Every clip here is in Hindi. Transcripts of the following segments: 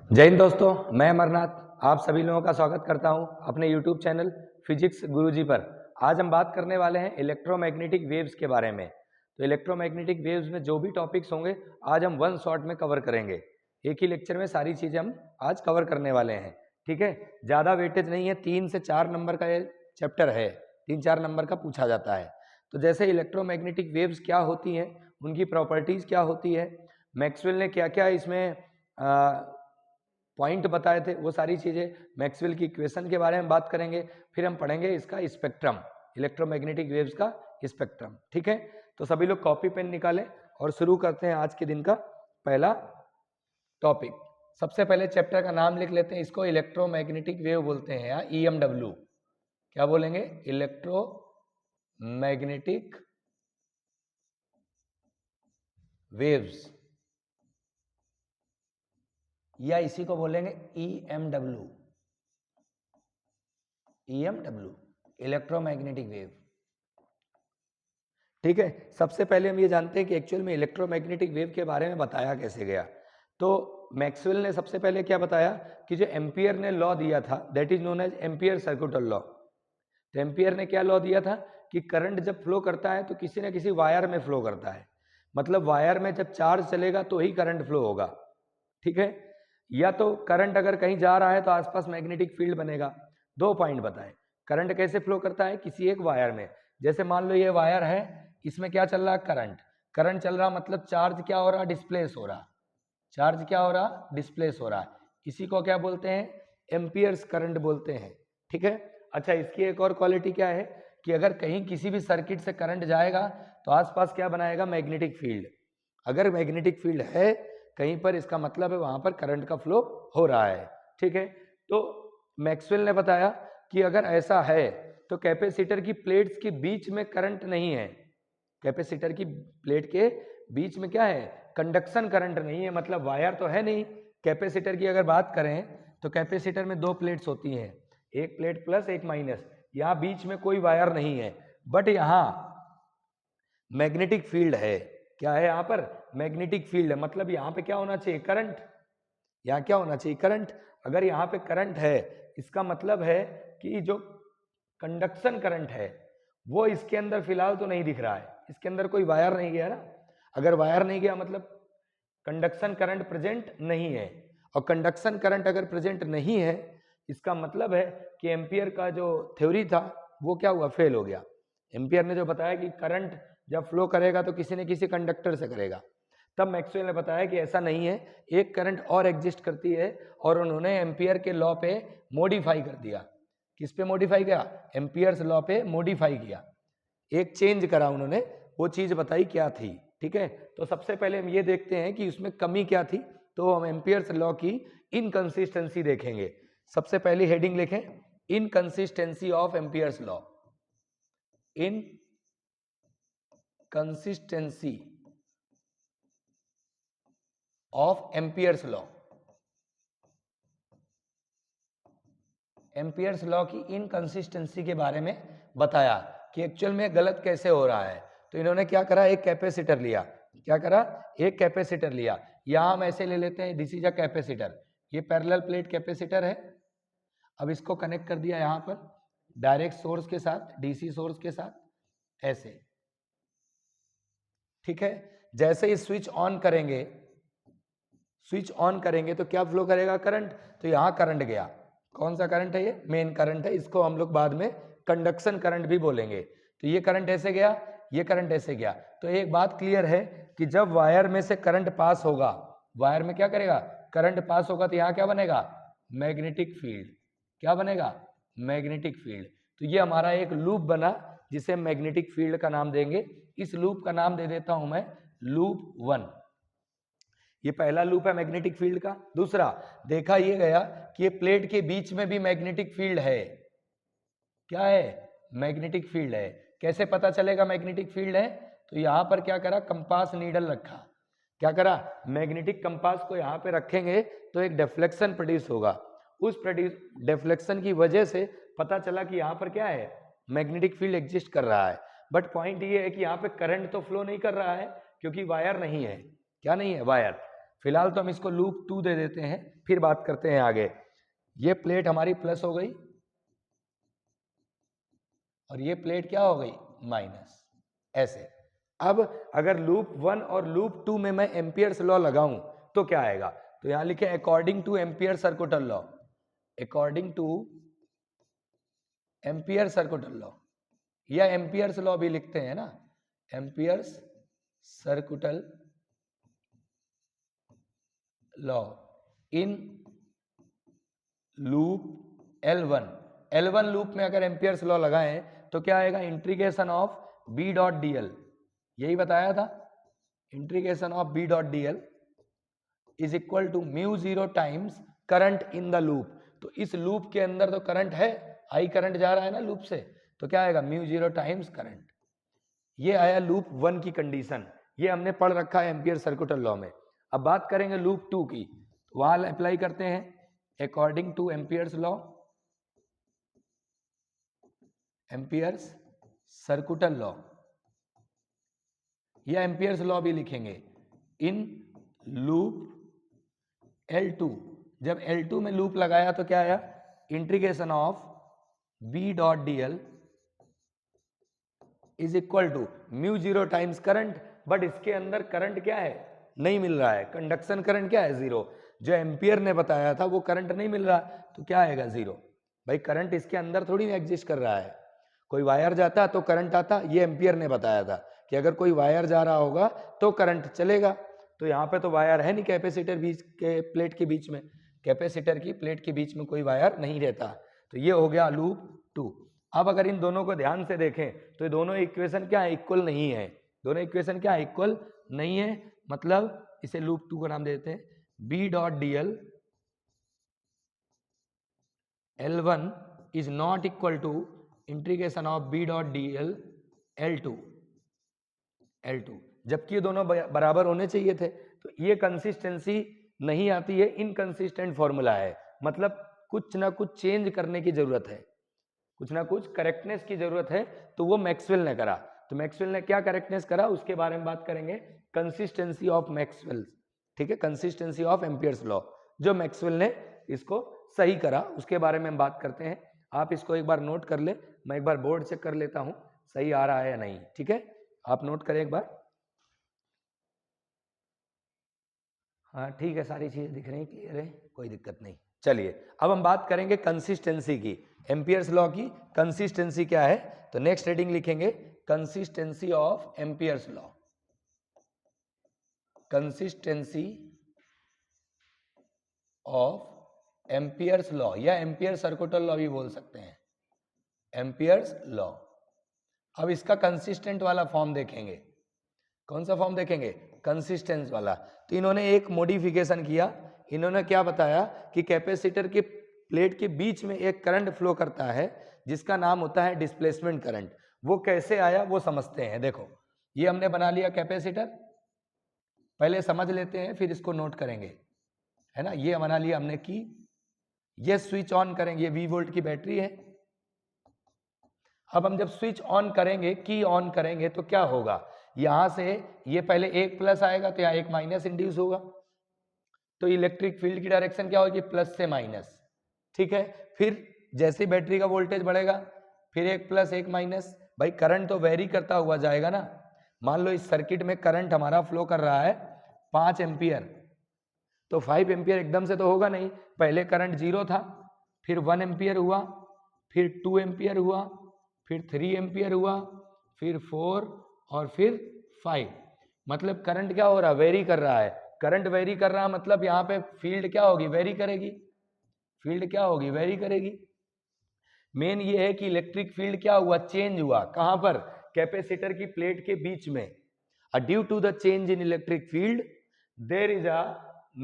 जय हिंद दोस्तों, मैं अमरनाथ आप सभी लोगों का स्वागत करता हूं अपने YouTube चैनल फिजिक्स गुरुजी पर। आज हम बात करने वाले हैं इलेक्ट्रोमैग्नेटिक वेव्स के बारे में। तो इलेक्ट्रोमैग्नेटिक वेव्स में जो भी टॉपिक्स होंगे आज हम वन शॉट में कवर करेंगे। एक ही लेक्चर में सारी चीज़ें हम आज कवर करने वाले हैं, ठीक है। ज़्यादा वेटेज नहीं है, 3 से 4 नंबर का ये चैप्टर है, 3-4 नंबर का पूछा जाता है। तो जैसे इलेक्ट्रोमैग्नेटिक वेव्स क्या होती हैं, उनकी प्रॉपर्टीज़ क्या होती है, मैक्सवेल ने क्या क्या इसमें पॉइंट बताए थे, वो सारी चीज़ें, मैक्सवेल की इक्वेशन के बारे में बात करेंगे। फिर हम पढ़ेंगे इसका स्पेक्ट्रम, इलेक्ट्रोमैग्नेटिक वेव्स का स्पेक्ट्रम, ठीक है। तो सभी लोग कॉपी पेन निकालें और शुरू करते हैं आज के दिन का पहला टॉपिक। सबसे पहले चैप्टर का नाम लिख लेते हैं, इसको इलेक्ट्रोमैग्नेटिक वेव बोलते हैं या EMW। क्या बोलेंगे? इलेक्ट्रोमैग्नेटिक वेव्स, या इसी को बोलेंगे EMW, इलेक्ट्रोमैग्नेटिक वेव, ठीक है। सबसे पहले हम ये जानते हैं कि एक्चुअल में इलेक्ट्रोमैग्नेटिक वेव के बारे में बताया कैसे गया। तो मैक्सवेल ने सबसे पहले क्या बताया कि जो एम्पियर ने लॉ दिया था, that is known as Ampere circuital law. तो एम्पियर ने क्या लॉ दिया था कि करंट जब फ्लो करता है तो किसी न किसी वायर में फ्लो करता है, मतलब वायर में जब चार्ज चलेगा तो ही करंट फ्लो होगा, ठीक है। या तो करंट अगर कहीं जा रहा है तो आसपास मैग्नेटिक फील्ड बनेगा। दो पॉइंट बताएं, करंट कैसे फ्लो करता है किसी एक वायर में। जैसे मान लो ये वायर है, इसमें क्या चल रहा है? करंट। करंट चल रहा मतलब चार्ज क्या हो रहा? डिस्प्लेस हो रहा। चार्ज क्या हो रहा? डिस्प्लेस हो रहा। इसी को क्या बोलते हैं? एम्पियर्स करंट बोलते हैं, ठीक है। अच्छा, इसकी एक और क्वालिटी क्या है कि अगर कहीं किसी भी सर्किट से करंट जाएगा तो आसपास क्या बनाएगा? Magnetic field. अगर मैग्नेटिक फील्ड है कहीं पर, इसका मतलब है वहां पर करंट का फ्लो हो रहा है, ठीक है। तो मैक्सवेल ने बताया कि अगर ऐसा है तो कैपेसिटर की प्लेट्स के बीच में करंट नहीं है। कैपेसिटर की प्लेट के बीच में क्या है? कंडक्शन करंट नहीं है, मतलब वायर तो है नहीं। कैपेसिटर की अगर बात करें तो कैपेसिटर में दो प्लेट्स होती हैं, एक प्लेट प्लस एक माइनस। यहाँ बीच में कोई वायर नहीं है, बट यहाँ मैग्नेटिक फील्ड है। क्या है यहाँ पर? मैग्नेटिक फील्ड है, मतलब यहाँ पे क्या होना चाहिए? करंट। यहाँ क्या होना चाहिए? करंट। अगर यहाँ पे करंट है, इसका मतलब है कि जो कंडक्शन करंट है वो इसके अंदर फिलहाल तो नहीं दिख रहा है, इसके अंदर कोई वायर नहीं गया ना। अगर वायर नहीं गया मतलब कंडक्शन करंट प्रेजेंट नहीं है, और कंडक्शन करंट अगर प्रेजेंट नहीं है इसका मतलब है कि एम्पियर का जो थ्योरी था वो क्या हुआ? फेल हो गया। एम्पियर ने जो बताया कि करंट जब फ्लो करेगा तो किसी न किसी कंडक्टर से करेगा, तब मैक्सवेल ने बताया कि ऐसा नहीं है, एक करंट और एग्जिस्ट करती है। और उन्होंने एम्पियर के लॉ पे मॉडिफाई कर दिया। किस पे मॉडिफाई किया? एम्पियर्स लॉ पे मॉडिफाई किया, एक चेंज करा उन्होंने, वो चीज बताई क्या थी, ठीक है। तो सबसे पहले हम ये देखते हैं कि उसमें कमी क्या थी। तो हम एम्पियर्स लॉ की इनकंसिस्टेंसी देखेंगे। सबसे पहली हेडिंग लिखें, inconsistency of Ampere's law. Inconsistency of amperes law. Ampere's law की इनकंसिस्टेंसी के बारे में बताया कि एक्चुअल में गलत कैसे हो रहा है। तो इन्होंने क्या करा? एक कैपेसिटर लिया। क्या करा? एक कैपेसिटर लिया। यहां हम ऐसे ले लेते हैं, दिस इज अ कैपेसिटर, ये पैरेलल प्लेट कैपेसिटर है। अब इसको कनेक्ट कर दिया यहां पर डायरेक्ट सोर्स के साथ, डीसी सोर्स के साथ, ऐसे, ठीक है। जैसे ही स्विच ऑन करेंगे, स्विच ऑन करेंगे तो क्या फ्लो करेगा? करंट। तो यहां करंट गया। कौन सा करंट है? ये मेन करंट है, इसको हम लोग बाद में कंडक्शन करंट भी बोलेंगे। तो ये करंट ऐसे गया, ये करंट ऐसे गया। तो एक बात क्लियर है कि जब वायर में से करंट पास होगा, वायर में क्या करेगा? करंट पास होगा, तो यहाँ क्या बनेगा? Magnetic field. क्या बनेगा? Magnetic field. तो ये हमारा एक लूप बना जिसे मैग्नेटिक फील्ड का नाम देंगे। इस लूप का नाम दे देता हूं मैं लूप 1। ये पहला लूप है मैग्नेटिक फील्ड का। दूसरा, देखा ये गया कि ये प्लेट के बीच में भी मैग्नेटिक फील्ड है। क्या है? मैग्नेटिक फील्ड है। कैसे पता चलेगा मैग्नेटिक फील्ड है? तो यहां पर क्या करा? कंपास नीडल रखा। क्या करा? मैग्नेटिक कंपास को यहां पे रखेंगे तो एक डिफ्लेक्शन प्रोड्यूस होगा। उस डिफ्लेक्शन की वजह से पता चला कि यहां पर क्या है? मैग्नेटिक फील्ड एग्जिस्ट कर रहा है। बट पॉइंट ये है कि यहाँ पे करंट तो फ्लो नहीं कर रहा है क्योंकि वायर नहीं है। क्या नहीं है? वायर। फिलहाल तो हम इसको लूप 2 दे देते हैं, फिर बात करते हैं आगे। ये प्लेट हमारी प्लस हो गई और ये प्लेट क्या हो गई, माइनस, ऐसे। अब अगर लूप 1 और लूप 2 में मैं एम्पियर्स लॉ लगाऊं तो क्या आएगा, तो यहां लिखे according to Ampere circuital law, according to Ampere circuital law, या एम्पियर्स लॉ भी लिखते हैं ना, Ampere's circuital law in loop L1 loop में अगर एम्पियर्स लॉ लगाएं तो क्या आएगा, integration of B dot dl, यही बताया था, integration of B dot dl is equal to mu 0 times current in the loop. तो इस लूप के अंदर तो करंट है, आई करंट जा रहा है ना लूप से, तो क्या आएगा, म्यू 0 टाइम्स करंट। ये आया लूप 1 की कंडीशन, ये हमने पढ़ रखा है एम्पियर सर्कुटल लॉ में। अब बात करेंगे लूप 2 की, तो वहां अप्लाई करते हैं according to Ampere's law, Ampere's circuital law, या एम्पियर्स लॉ भी लिखेंगे, इन लूप L2। जब L2 में लूप लगाया तो क्या आया, integration of B dot dl is equal to mu 0 times current, but इसके अंदर करंट क्या है, नहीं मिल रहा है, कंडक्शन करंट क्या है, 0। जो एम्पियर ने बताया था वो करंट नहीं मिल रहा, तो क्या आएगा, 0। भाई करंट इसके अंदर थोड़ी ना एग्जिस्ट कर रहा है, कोई वायर जाता तो करंट आता, ये एम्पियर ने बताया था कि अगर कोई वायर जा रहा होगा तो करंट चलेगा। तो यहाँ पे तो वायर है नहीं, कैपेसिटर बीच के प्लेट के बीच में, कैपेसिटर की प्लेट के बीच में कोई वायर नहीं रहता। तो ये हो गया लूप 2। अब अगर इन दोनों को ध्यान से देखें तो ये दोनों इक्वेशन क्या है, इक्वल नहीं है, दोनों इक्वेशन क्या है, इक्वल नहीं है। मतलब इसे लूप 2 का नाम दे देते हैं, B dot dl L1 is not equal to integration of B dot dl L2, जबकि ये दोनों बराबर होने चाहिए थे। तो ये कंसिस्टेंसी नहीं आती है, इनकंसिस्टेंट फॉर्मूला है, मतलब कुछ ना कुछ चेंज करने की जरूरत है, कुछ ना कुछ करेक्टनेस की जरूरत है। तो वो मैक्सवेल ने करा, तो मैक्सवेल ने क्या करेक्टनेस करा उसके बारे में बात करेंगे, कंसिस्टेंसी ऑफ मैक्सवेल, ठीक है, कंसिस्टेंसी ऑफ एम्पियर्स लॉ, जो मैक्सवेल ने इसको सही करा उसके बारे में हम बात करते हैं। आप इसको एक बार नोट कर ले, मैं एक बार बोर्ड चेक कर लेता हूं सही आ रहा है या नहीं, ठीक है, आप नोट करें एक बार। हाँ ठीक है, सारी चीजें दिख रही, क्लियर है, कोई दिक्कत नहीं। चलिए अब हम बात करेंगे कंसिस्टेंसी की, एम्पियर्स लॉ की कंसिस्टेंसी क्या है। तो नेक्स्ट हेडिंग लिखेंगे consistency of Ampere's law, consistency of Ampere's law, या एम्पियर सर्कुटल लॉ भी बोल सकते हैं, एम्पियर्स लॉ। अब इसका कंसिस्टेंट वाला फॉर्म देखेंगे, कौन सा फॉर्म देखेंगे, कंसिस्टेंस वाला। तो इन्होंने एक मॉडिफिकेशन किया, इन्होंने क्या बताया कि कैपेसिटर के प्लेट के बीच में एक करंट फ्लो करता है जिसका नाम होता है डिस्प्लेसमेंट करंट। वो कैसे आया वो समझते हैं। देखो ये हमने बना लिया कैपेसिटर, पहले समझ लेते हैं फिर इसको नोट करेंगे, है ना। ये बना लिया हमने की, ये स्विच ऑन करेंगे, ये 20 वोल्ट की बैटरी है। अब हम जब स्विच ऑन करेंगे, की ऑन करेंगे तो क्या होगा, यहां से ये पहले एक प्लस आएगा तो यहाँ एक माइनस इंड्यूस होगा, तो इलेक्ट्रिक फील्ड की डायरेक्शन क्या होगी, प्लस से माइनस, ठीक है। फिर जैसे बैटरी का वोल्टेज बढ़ेगा फिर एक प्लस एक माइनस, भाई करंट तो वेरी करता हुआ जाएगा ना। मान लो इस सर्किट में करंट हमारा फ्लो कर रहा है 5 एम्पियर, तो 5 एम्पियर एकदम से तो होगा नहीं, पहले करंट 0 था, फिर 1 एम्पियर हुआ, फिर 2 एम्पियर हुआ, फिर 3 एम्पियर हुआ, फिर 4 और फिर 5। मतलब करंट क्या हो रहा है, वेरी कर रहा है। करंट वेरी कर रहा है मतलब यहाँ पे फील्ड क्या होगी, वेरी करेगी, फील्ड क्या होगी, वेरी करेगी। मेन ये है कि इलेक्ट्रिक फील्ड क्या हुआ, चेंज हुआ, कहां पर, कैपेसिटर की प्लेट के बीच में। Due to the change in electric field there is a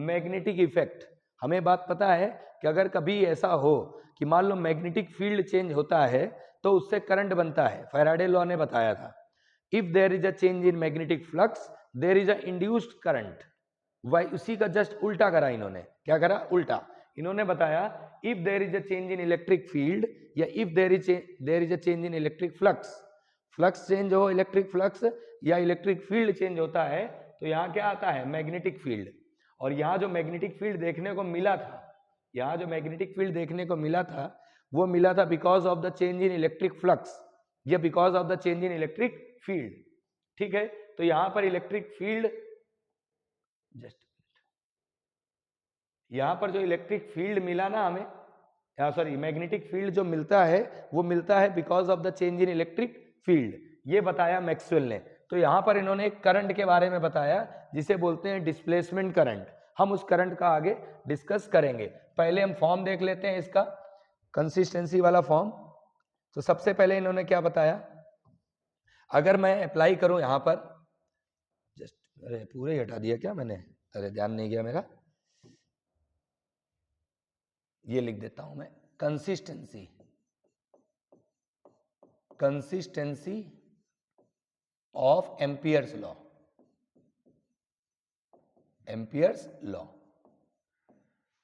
magnetic effect. हमें बात पता है कि अगर कभी ऐसा हो कि मान लो मैग्नेटिक फील्ड चेंज होता है तो उससे करंट बनता है, फैराडे लॉ ने बताया था। If there is a change in magnetic flux there is a induced current. वही उसी का जस्ट उल्टा करा इन्होंने, क्या करा, उल्टा। इन्होंने बताया if there is a change in electric field या if there is a change in electric flux, flux change हो, इलेक्ट्रिक फ्लक्स या इलेक्ट्रिक फील्ड चेंज होता है तो यहाँ क्या आता है, मैग्नेटिक फील्ड। और यहाँ जो मैग्नेटिक फील्ड देखने को मिला था, यहाँ जो मैग्नेटिक फील्ड देखने को मिला था वो मिला था because of the change in electric flux या because of the change in electric field. ठीक है, तो यहाँ पर इलेक्ट्रिक फील्ड, जस्ट यहाँ पर जो इलेक्ट्रिक फील्ड मिला ना हमें, सॉरी मैग्नेटिक फील्ड जो मिलता है वो मिलता है because of the change in electric field, ये बताया मैक्सवेल ने। तो यहाँ पर इन्होंने एक करंट के बारे में बताया जिसे बोलते हैं डिस्प्लेसमेंट करंट। हम उस करंट का आगे डिस्कस करेंगे। पहले हम फॉर्म देख लेते हैं इसका, कंसिस्टेंसी वाला फॉर्म। तो सबसे पहले इन्होंने क्या बताया, अगर मैं अप्लाई करूं यहाँ पर, जस्ट अरे पूरे ही हटा दिया क्या मैंने, अरे ध्यान नहीं गया मेरा, ये लिख देता हूं मैं, consistency, consistency of amperes law, Ampere's law.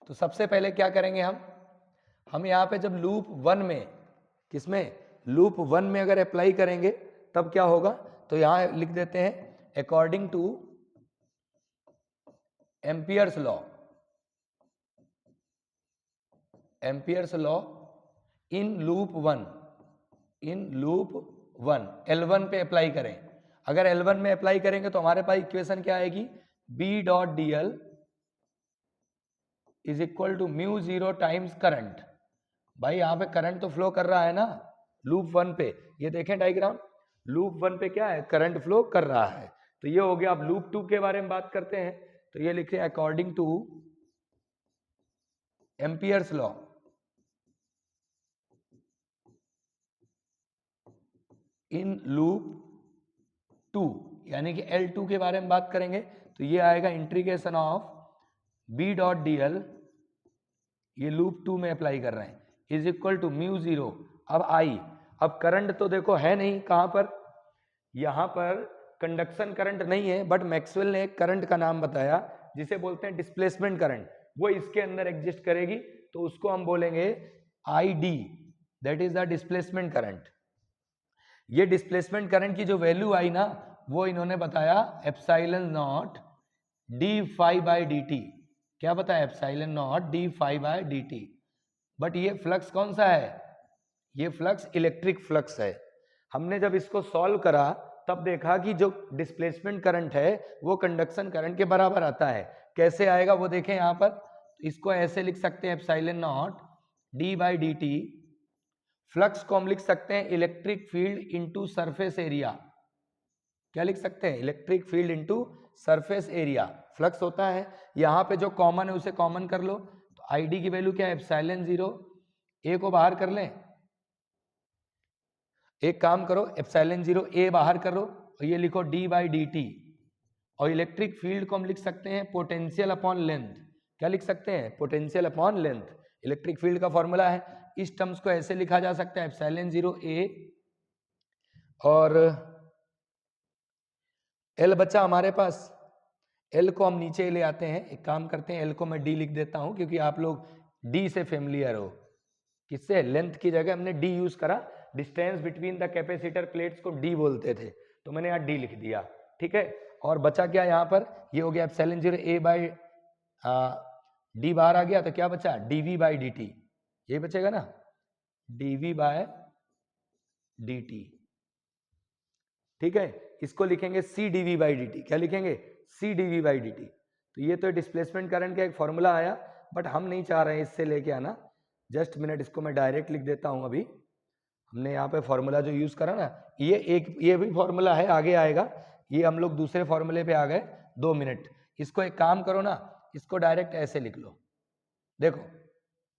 तो सबसे पहले क्या करेंगे हम यहाँ पे जब लूप 1 में, किसमें, लूप 1 में अगर अप्लाई करेंगे तब क्या होगा, तो यहां लिख देते हैं according to Ampere's law, Ampere's law in loop 1, in loop 1 L1 पे अप्लाई करें। अगर L1 में अप्लाई करेंगे तो हमारे पास इक्वेशन क्या आएगी, B dot DL is equal to mu 0 times current. भाई यहाँ पे करंट तो फ्लो कर रहा है ना लूप 1 पे, ये देखें डायग्राम, लूप 1 पे क्या है, करंट फ्लो कर रहा है। तो ये हो गया। अब लूप 2 के बारे में बात करते हैं, तो ये लिखे according to Ampere's law in loop 2, यानी कि L2 के बारे में बात करेंगे तो ये आएगा integration of B dot DL, ये लूप 2 में अप्लाई कर रहे हैं, इज इक्वल टू म्यू 0। अब आई, अब करंट तो देखो है नहीं, कहां पर, यहां पर कंडक्शन करंट नहीं है, बट मैक्सवेल ने एक करंट का नाम बताया जिसे बोलते हैं डिस्प्लेसमेंट करंट, वो इसके अंदर एग्जिस्ट करेगी, तो उसको हम बोलेंगे ID, that is the displacement current. ये डिस्प्लेसमेंट करंट की जो वैल्यू आई ना, वो इन्होंने बताया एप्सिलॉन नॉट d∅dt। क्या बताया, एप्सिलॉन नॉट d∅dt। बट ये फ्लक्स कौन सा है, ये फ्लक्स इलेक्ट्रिक फ्लक्स है। हमने जब इसको सॉल्व करा तब देखा कि जो डिस्प्लेसमेंट करंट है वो कंडक्शन करंट के बराबर आता है। कैसे आएगा वो देखें यहाँ पर, इसको ऐसे लिख सकते हैं एप्सिलॉन नॉट d/dt, फ्लक्स को हम लिख सकते हैं electric field into surface area. क्या लिख सकते हैं, electric field into surface area flux होता है। यहाँ पे जो कॉमन है उसे कॉमन कर लो, तो ID की वैल्यू क्या है, एप्सिलॉन 0, A को बाहर कर लें, एक काम करो एप्सिलॉन 0 A बाहर करो और ये लिखो d/dt, और इलेक्ट्रिक फील्ड को हम लिख सकते हैं पोटेंशियल अपॉन लेंथ। क्या लिख सकते हैं, potential upon length, electric field का फॉर्मूला है। इस टर्म्स को ऐसे लिखा जा सकता है एप्सिलॉन 0 A, और L बचा हमारे पास, L को हम नीचे ले आते हैं, एक काम करते हैं L को मैं D लिख देता हूं क्योंकि आप लोग D से फेमिलियर हो। किससे, लेंथ की जगह हमने D यूज करा, distance between the capacitor plates को D बोलते थे, तो मैंने यहाँ D लिख दिया। ठीक है, और बचा क्या यहाँ पर, ये हो गया एप्सिलॉन 0 A/d बाहर आ गया, तो क्या बचा dV/dt, ये बचेगा ना, dV/dt। ठीक है, इसको लिखेंगे CdV/dt। क्या लिखेंगे, CdV/dt। तो ये तो डिस्प्लेसमेंट करंट का एक फॉर्मूला आया, बट हम नहीं चाह रहे हैं इससे लेके आना, जस्ट मिनट, इसको मैं डायरेक्ट लिख देता हूं। अभी हमने यहाँ पे फॉर्मूला जो यूज करा ना, ये भी फॉर्मूला है, आगे आएगा, ये हम लोग दूसरे फॉर्मूले पे आ गए। 2 मिनट, इसको एक काम करो ना, इसको डायरेक्ट ऐसे लिख लो। देखो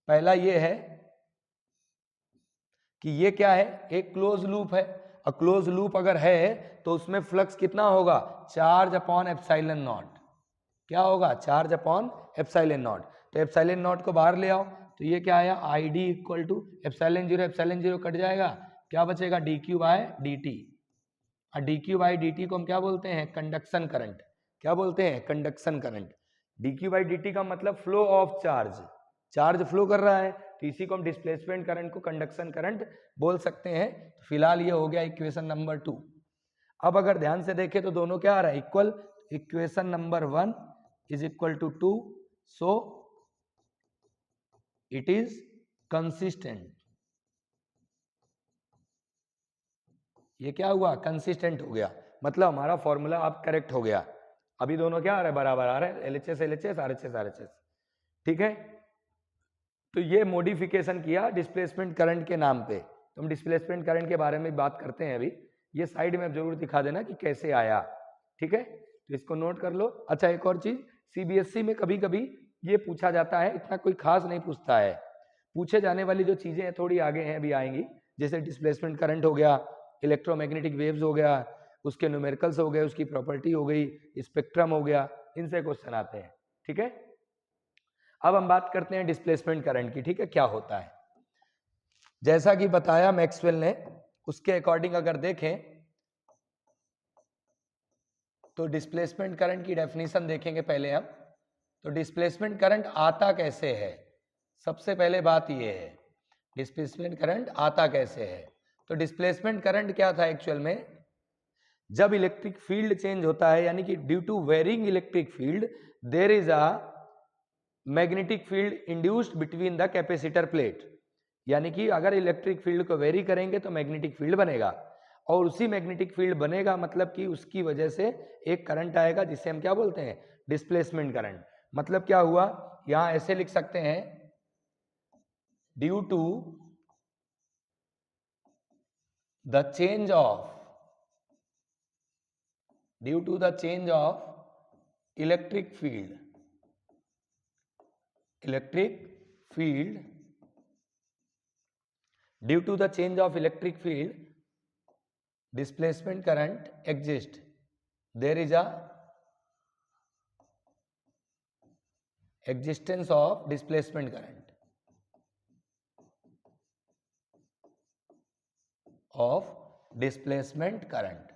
पहला ये है कि ये क्या है, एक क्लोज लूप है, और क्लोज लूप अगर है तो उसमें फ्लक्स कितना होगा, चार्ज अपॉन एप्सिलॉन नॉट। क्या होगा, चार्ज अपॉन एप्सिलॉन नॉट। तो एप्सिलॉन नॉट को बाहर ले आओ, तो ये क्या आया, ID equal to epsilon 0 cut जाएगा, क्या बचेगा, dQ/dt। और dQ/dt को हम क्या बोलते हैं, कंडक्शन करंट। क्या बोलते हैं, कंडक्शन करंट। dQ/dt का मतलब flow of charge, charge flow कर रहा है, तो इसी को हम डिस्प्लेसमेंट करंट को कंडक्शन करंट बोल सकते हैं। तो फिलहाल ये हो गया इक्वेशन नंबर 2। अब अगर ध्यान से देखें तो दोनों क्या आ रहा है, equal. Equation number 1 is equal to 2, so it is consistent. ये क्या हुआ, कंसिस्टेंट हो गया, मतलब हमारा फॉर्मूला अब करेक्ट हो गया। अभी दोनों क्या आ रहा है, बराबर आ रहे हैं, LHS LHS RHS RHS, ठीक है। तो ये मॉडिफिकेशन किया डिस्प्लेसमेंट करंट के नाम पे। तो हम डिस्प्लेसमेंट करंट के बारे में बात करते हैं अभी। ये साइड में जरूर दिखा देना कि कैसे आया, ठीक है, तो इसको नोट कर लो। अच्छा, एक और चीज, CBSE में कभी कभी ये पूछा जाता है, इतना कोई खास नहीं पूछता है। पूछे जाने वाली जो चीजें हैं थोड़ी आगे हैं, अभी आएंगी, जैसे डिस्प्लेसमेंट करंट हो गया, इलेक्ट्रोमैग्नेटिक वेव्स हो गया, उसके न्यूमेरिकल्स हो गए, उसकी प्रॉपर्टी हो गई, स्पेक्ट्रम हो गया, इनसे क्वेश्चन आते हैं, ठीक है। अब हम बात करते हैं डिस्प्लेसमेंट करंट की, ठीक है, क्या होता है। जैसा कि बताया मैक्सवेल ने, उसके अकॉर्डिंग अगर देखें तो डिस्प्लेसमेंट करंट की डेफिनेशन देखेंगे पहले हम। तो डिस्प्लेसमेंट करंट आता कैसे है, सबसे पहले बात ये है, डिस्प्लेसमेंट करंट आता कैसे है। तो डिस्प्लेसमेंट करंट क्या था एक्चुअल में, जब इलेक्ट्रिक फील्ड चेंज होता है, यानी कि due to varying electric field there is a magnetic field induced between the capacitor plate. यानी कि अगर इलेक्ट्रिक फील्ड को वेरी करेंगे तो मैग्नेटिक फील्ड बनेगा, और उसी मैग्नेटिक फील्ड बनेगा मतलब कि उसकी वजह से एक करंट आएगा जिसे हम क्या बोलते हैं, डिस्प्लेसमेंट करंट। मतलब क्या हुआ, यहां ऐसे लिख सकते हैं, due to the change of electric field due to the change of electric field displacement current exists, there is a existence of displacement current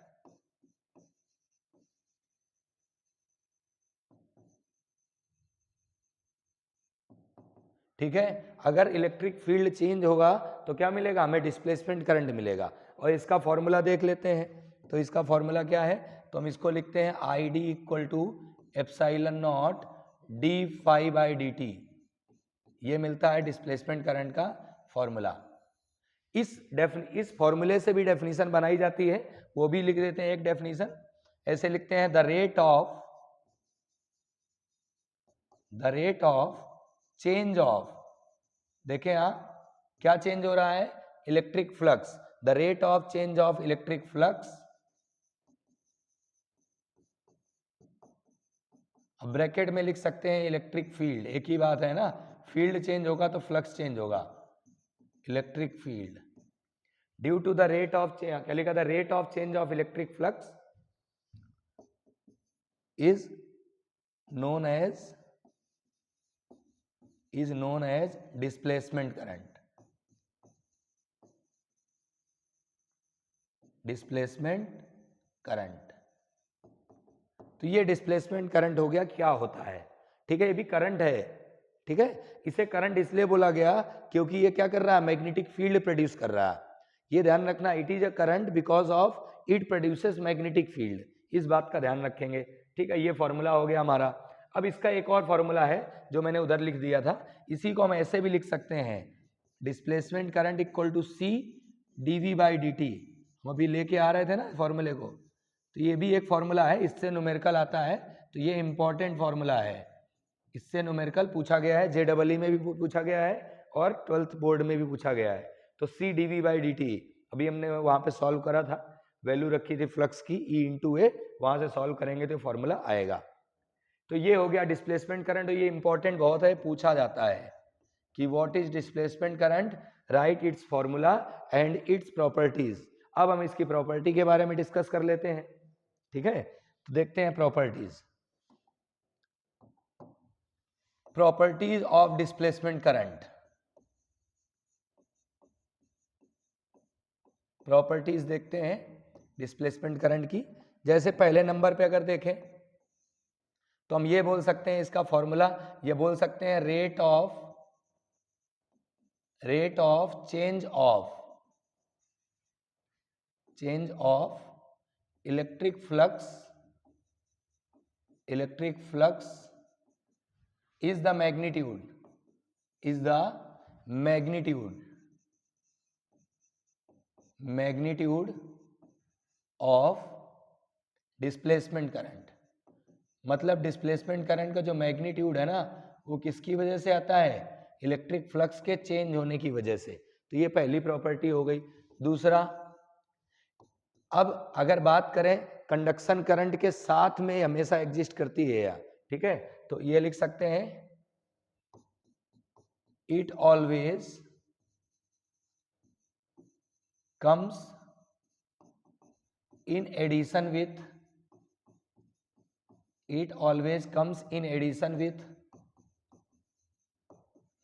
ठीक है। अगर इलेक्ट्रिक फील्ड चेंज होगा तो क्या मिलेगा, हमें डिस्प्लेसमेंट करंट मिलेगा। और इसका फॉर्मूला देख लेते हैं, तो इसका फॉर्मूला क्या है, तो हम इसको लिखते हैं ID equal to epsilon naught d∅dt। ये मिलता है डिस्प्लेसमेंट करंट का फॉर्मूला। इस फॉर्मूले से भी डेफिनेशन बनाई जाती है, वो भी लिख देते हैं एक डेफिनेशन, ऐसे लिखते हैं, the rate of change of, देखें आप क्या चेंज हो रहा है, electric flux, the rate of change of electric flux, अब ब्रैकेट में लिख सकते हैं इलेक्ट्रिक फील्ड, एक ही बात है ना, फील्ड चेंज होगा तो फ्लक्स चेंज होगा, electric field due to the rate of, क्या लिखा था, rate of change of electric flux is known as displacement current। तो ये डिस्प्लेसमेंट करंट हो गया, क्या होता है, ठीक है, ये भी करंट है, ठीक है। इसे करंट इसलिए बोला गया क्योंकि ये क्या कर रहा है, मैग्नेटिक फील्ड प्रोड्यूस कर रहा है, ये ध्यान रखना, it is a current because of it produces magnetic field, इस बात का ध्यान रखेंगे, ठीक है। ये फॉर्मूला हो गया हमारा। अब इसका एक और फॉर्मूला है जो मैंने उधर लिख दिया था, इसी को हम ऐसे भी लिख सकते हैं, displacement current equal to C dV/dt। हम अभी लेके आ रहे थे ना फॉर्मूले को, तो ये भी एक फॉर्मूला है, इससे न्यूमेरिकल आता है, तो ये इंपॉर्टेंट फॉर्मूला है, इससे न्यूमेरिकल पूछा गया है, JEE में भी पूछा गया है और 12th बोर्ड में भी पूछा गया है। तो C dV/dt अभी हमने वहां पे सॉल्व करा था, वैल्यू रखी थी फ्लक्स की E/A, वहां से सॉल्व करेंगे तो फॉर्मूला आएगा। तो ये हो गया डिस्प्लेसमेंट करंट, ये इंपॉर्टेंट बहुत है, पूछा जाता है कि what is displacement current, right it's formula and its properties. अब हम इसकी प्रॉपर्टी के बारे में डिस्कस कर लेते हैं, ठीक है। तो देखते हैं properties of displacement current. Properties देखते हैं डिस्प्लेसमेंट करंट की। जैसे पहले नंबर पे अगर देखें तो हम ये बोल सकते हैं, इसका फॉर्मूला ये बोल सकते हैं, rate of change of electric flux is the magnitude of displacement current. मतलब डिस्प्लेसमेंट करंट का जो मैग्नीट्यूड है ना, वो किसकी वजह से आता है? इलेक्ट्रिक फ्लक्स के चेंज होने की वजह से। तो ये पहली प्रॉपर्टी हो गई। दूसरा, अब अगर बात करें कंडक्शन करंट के साथ में हमेशा एग्जिस्ट करती है या, ठीक है, तो ये लिख सकते हैं it always comes in addition with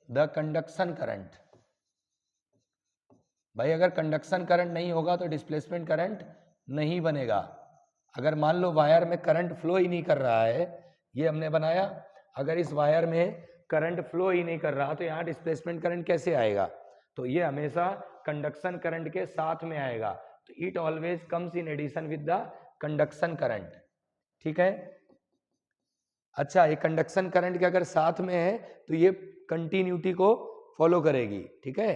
the conduction current. भाई अगर कंडक्शन करंट नहीं होगा तो डिस्प्लेसमेंट करंट नहीं बनेगा। अगर मान लो वायर में करंट फ्लो ही नहीं कर रहा है, ये हमने बनाया, अगर इस वायर में करंट फ्लो ही नहीं कर रहा तो यहाँ डिस्प्लेसमेंट करंट कैसे आएगा? तो ये हमेशा कंडक्शन करंट के साथ में आएगा। तो it always comes in addition with the conduction current, ठीक है। अच्छा, ये कंडक्शन करंट के अगर साथ में है तो ये कंटिन्यूटी को फॉलो करेगी, ठीक है।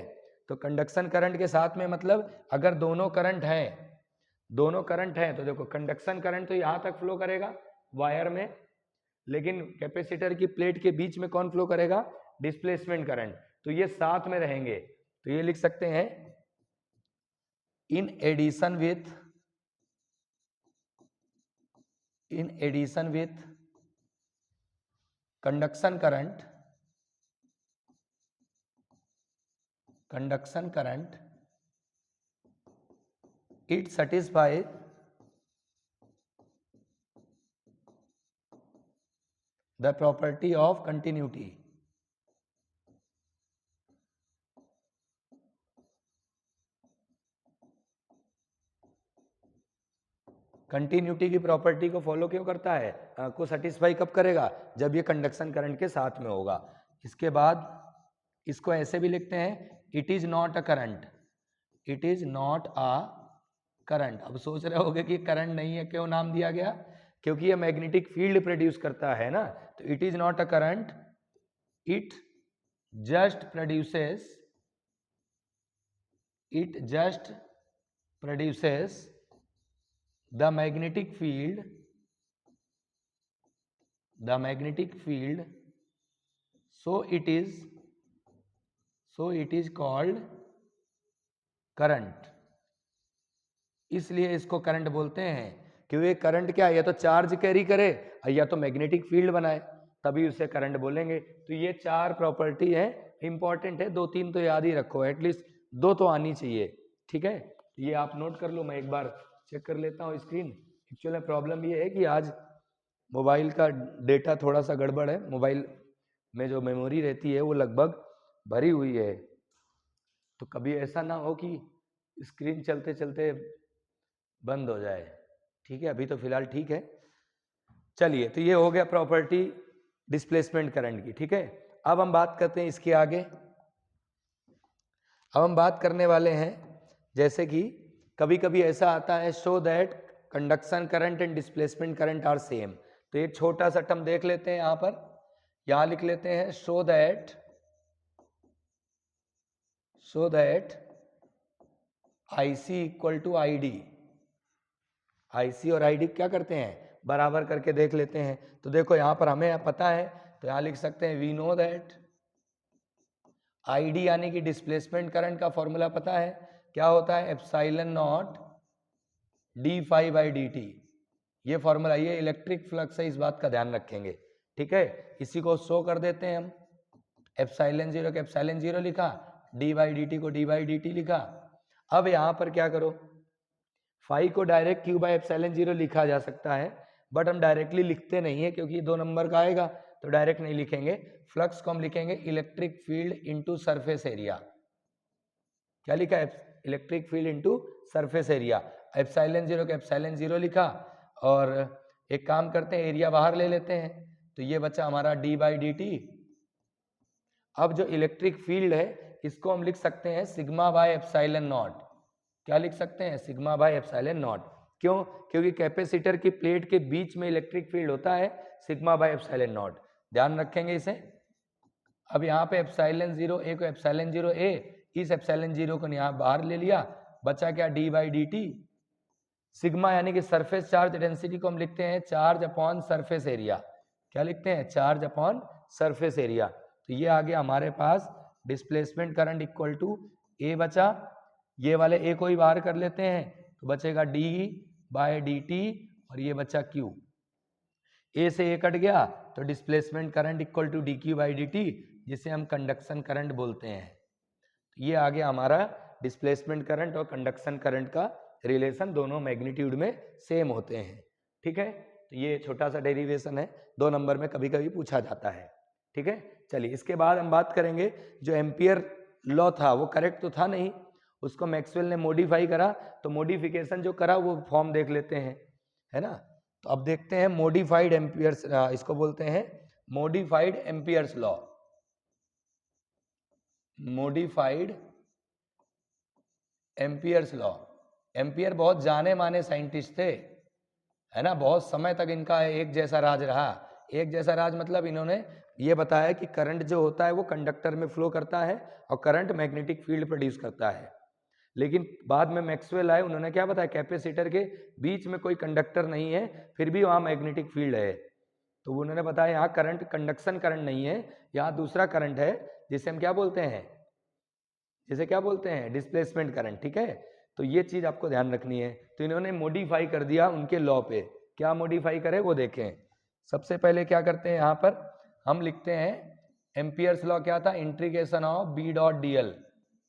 तो कंडक्शन करंट के साथ में मतलब अगर दोनों करंट हैं तो देखो कंडक्शन करंट तो यहाँ तक फ्लो करेगा वायर में, लेकिन कैपेसिटर की प्लेट के बीच में कौन फ्लो करेगा? Displacement current. तो ये साथ में रहेंगे, तो ये लिख सकते हैं in addition with conduction current it satisfies the property of continuity। Continuity की प्रॉपर्टी को फॉलो क्यों करता है, को सेटिस्फाई कब करेगा? जब ये कंडक्शन करंट के साथ में होगा। इसके बाद इसको ऐसे भी लिखते हैं it is not a current. अब सोच रहे होगे कि करंट नहीं है, क्यों नाम दिया गया? क्योंकि ये मैग्नेटिक फील्ड प्रोड्यूस करता है ना। तो it is not a current, it just produces the magnetic field so it is called current। इसलिए इसको करंट बोलते हैं क्योंकि करंट क्या है, या तो चार्ज कैरी करे या तो मैग्नेटिक फील्ड बनाए, तभी उसे करंट बोलेंगे। तो ये चार प्रॉपर्टी है, इंपॉर्टेंट है, 2-3 तो याद ही रखो, एटलीस्ट 2 तो आनी चाहिए, ठीक है। ये आप नोट कर लो, मैं एक बार चेक कर लेता हूँ स्क्रीन। एक्चुअली प्रॉब्लम ये है कि आज मोबाइल का डेटा थोड़ा सा गड़बड़ है, मोबाइल में जो मेमोरी रहती है वो लगभग भरी हुई है, तो कभी ऐसा ना हो कि स्क्रीन चलते चलते बंद हो जाए, ठीक है। अभी तो फिलहाल ठीक है। चलिए, तो ये हो गया प्रॉपर्टी डिस्प्लेसमेंट करंट की, ठीक है। अब हम बात करते हैं इसके आगे। अब हम बात करने वाले हैं जैसे कि कभी कभी ऐसा आता है show that conduction current and displacement current are same. तो एक छोटा सा टर्म देख लेते हैं, यहां लिख लेते हैं show that IC equal to ID। IC और ID क्या करते हैं? बराबर करके देख लेते हैं। तो देखो यहां पर हमें पता है, तो यहां लिख सकते हैं वी नो दैट ID यानी कि डिस्प्लेसमेंट करंट का फॉर्मूला पता है, क्या होता है? Epsilon naught d∅dt। ये फॉर्मूला, ये इलेक्ट्रिक फ्लक्स है, इस बात का ध्यान रखेंगे, ठीक है। इसी को शो कर देते हैं हम, एप्सिलॉन 0 को एप्सिलॉन 0 लिखा, d/dt को d/dt लिखा। अब यहां पर क्या करो, फाई को डायरेक्ट q/ε0 लिखा जा सकता है, बट हम डायरेक्टली लिखते नहीं है क्योंकि 2 नंबर का आएगा, तो डायरेक्ट नहीं लिखेंगे। फ्लक्स को हम लिखेंगे electric field into surface area. क्या लिखा है? Electric field into surface area. Epsilon 0 को एप्सिलॉन 0 लिखा, और एक काम करते हैं एरिया बाहर ले लेते हैं, तो ये बचा हमारा d/dt। अब जो इलेक्ट्रिक फील्ड है इसको हम लिख सकते हैं सिग्मा बाय एप्सिलॉन नॉट। क्या लिख सकते हैं? Sigma by epsilon not. क्यों? क्योंकि कैपेसिटर की प्लेट के बीच में इलेक्ट्रिक फील्ड होता है सिग्मा बाय एप्सिलॉन नॉट। ध्यान रखेंगे इसे। अब यहाँ पे एप्सिलॉन 0 ए को एप्सिलॉन 0 ए, इस एप्सिलॉन 0 को यहाँ बाहर ले लिया, बचा क्या D by d T. Sigma यानी कि सरफेस चार्ज डेंसिटी को हम लिखते हैं चार्ज अपॉन सरफेस एरिया। क्या लिखते हैं? Charge upon surface area. तो ये आ गया हमारे पास डिस्प्लेसमेंट करंट इक्वल टू ए बचा, ये वाले ए को ही बाहर कर लेते हैं तो बचेगा डी बाय डी टी और ये बचा क्यू। ए से ए कट गया तो displacement current equal to d q by d t, जिसे हम कंडक्शन करंट बोलते हैं। ये आ गया हमारा डिस्प्लेसमेंट करंट और कंडक्शन करंट का रिलेशन, दोनों मैग्नीट्यूड में सेम होते हैं। ठीक है, तो ये छोटा सा डेरिवेशन है, 2 नंबर में कभी कभी पूछा जाता है। ठीक है, चलिए इसके बाद हम बात करेंगे जो एम्पियर लॉ था वो करेक्ट तो था नहीं, उसको मैक्सवेल ने मॉडिफाई करा, तो मॉडिफिकेशन जो करा वो फॉर्म देख लेते हैं, है ना। तो अब देखते हैं मॉडिफाइड एम्पियर्स, इसको बोलते हैं modified Ampere's law. Modified Ampere's law. Ampere बहुत जाने माने साइंटिस्ट थे, है ना, बहुत समय तक इनका एक जैसा राज रहा। एक जैसा राज मतलब इन्होंने ये बताया कि करंट जो होता है वो कंडक्टर में फ्लो करता है और करंट मैग्नेटिक फील्ड प्रोड्यूस करता है। लेकिन बाद में मैक्सवेल आए, उन्होंने क्या बताया, कैपेसिटर के बीच में कोई कंडक्टर नहीं है फिर भी वहाँ मैग्नेटिक फील्ड है। तो उन्होंने बताया यहाँ करंट कंडक्शन करंट नहीं है, यहाँ दूसरा करंट है जिसे हम क्या बोलते हैं, जिसे क्या बोलते हैं, डिस्प्लेसमेंट करंट। ठीक है, तो ये चीज आपको ध्यान रखनी है। तो इन्होंने मॉडिफाई कर दिया उनके लॉ पे। क्या मॉडिफाई करे वो देखें। सबसे पहले क्या करते हैं, यहाँ पर हम लिखते हैं एम्पियर्स लॉ क्या था, integration of b dot d l,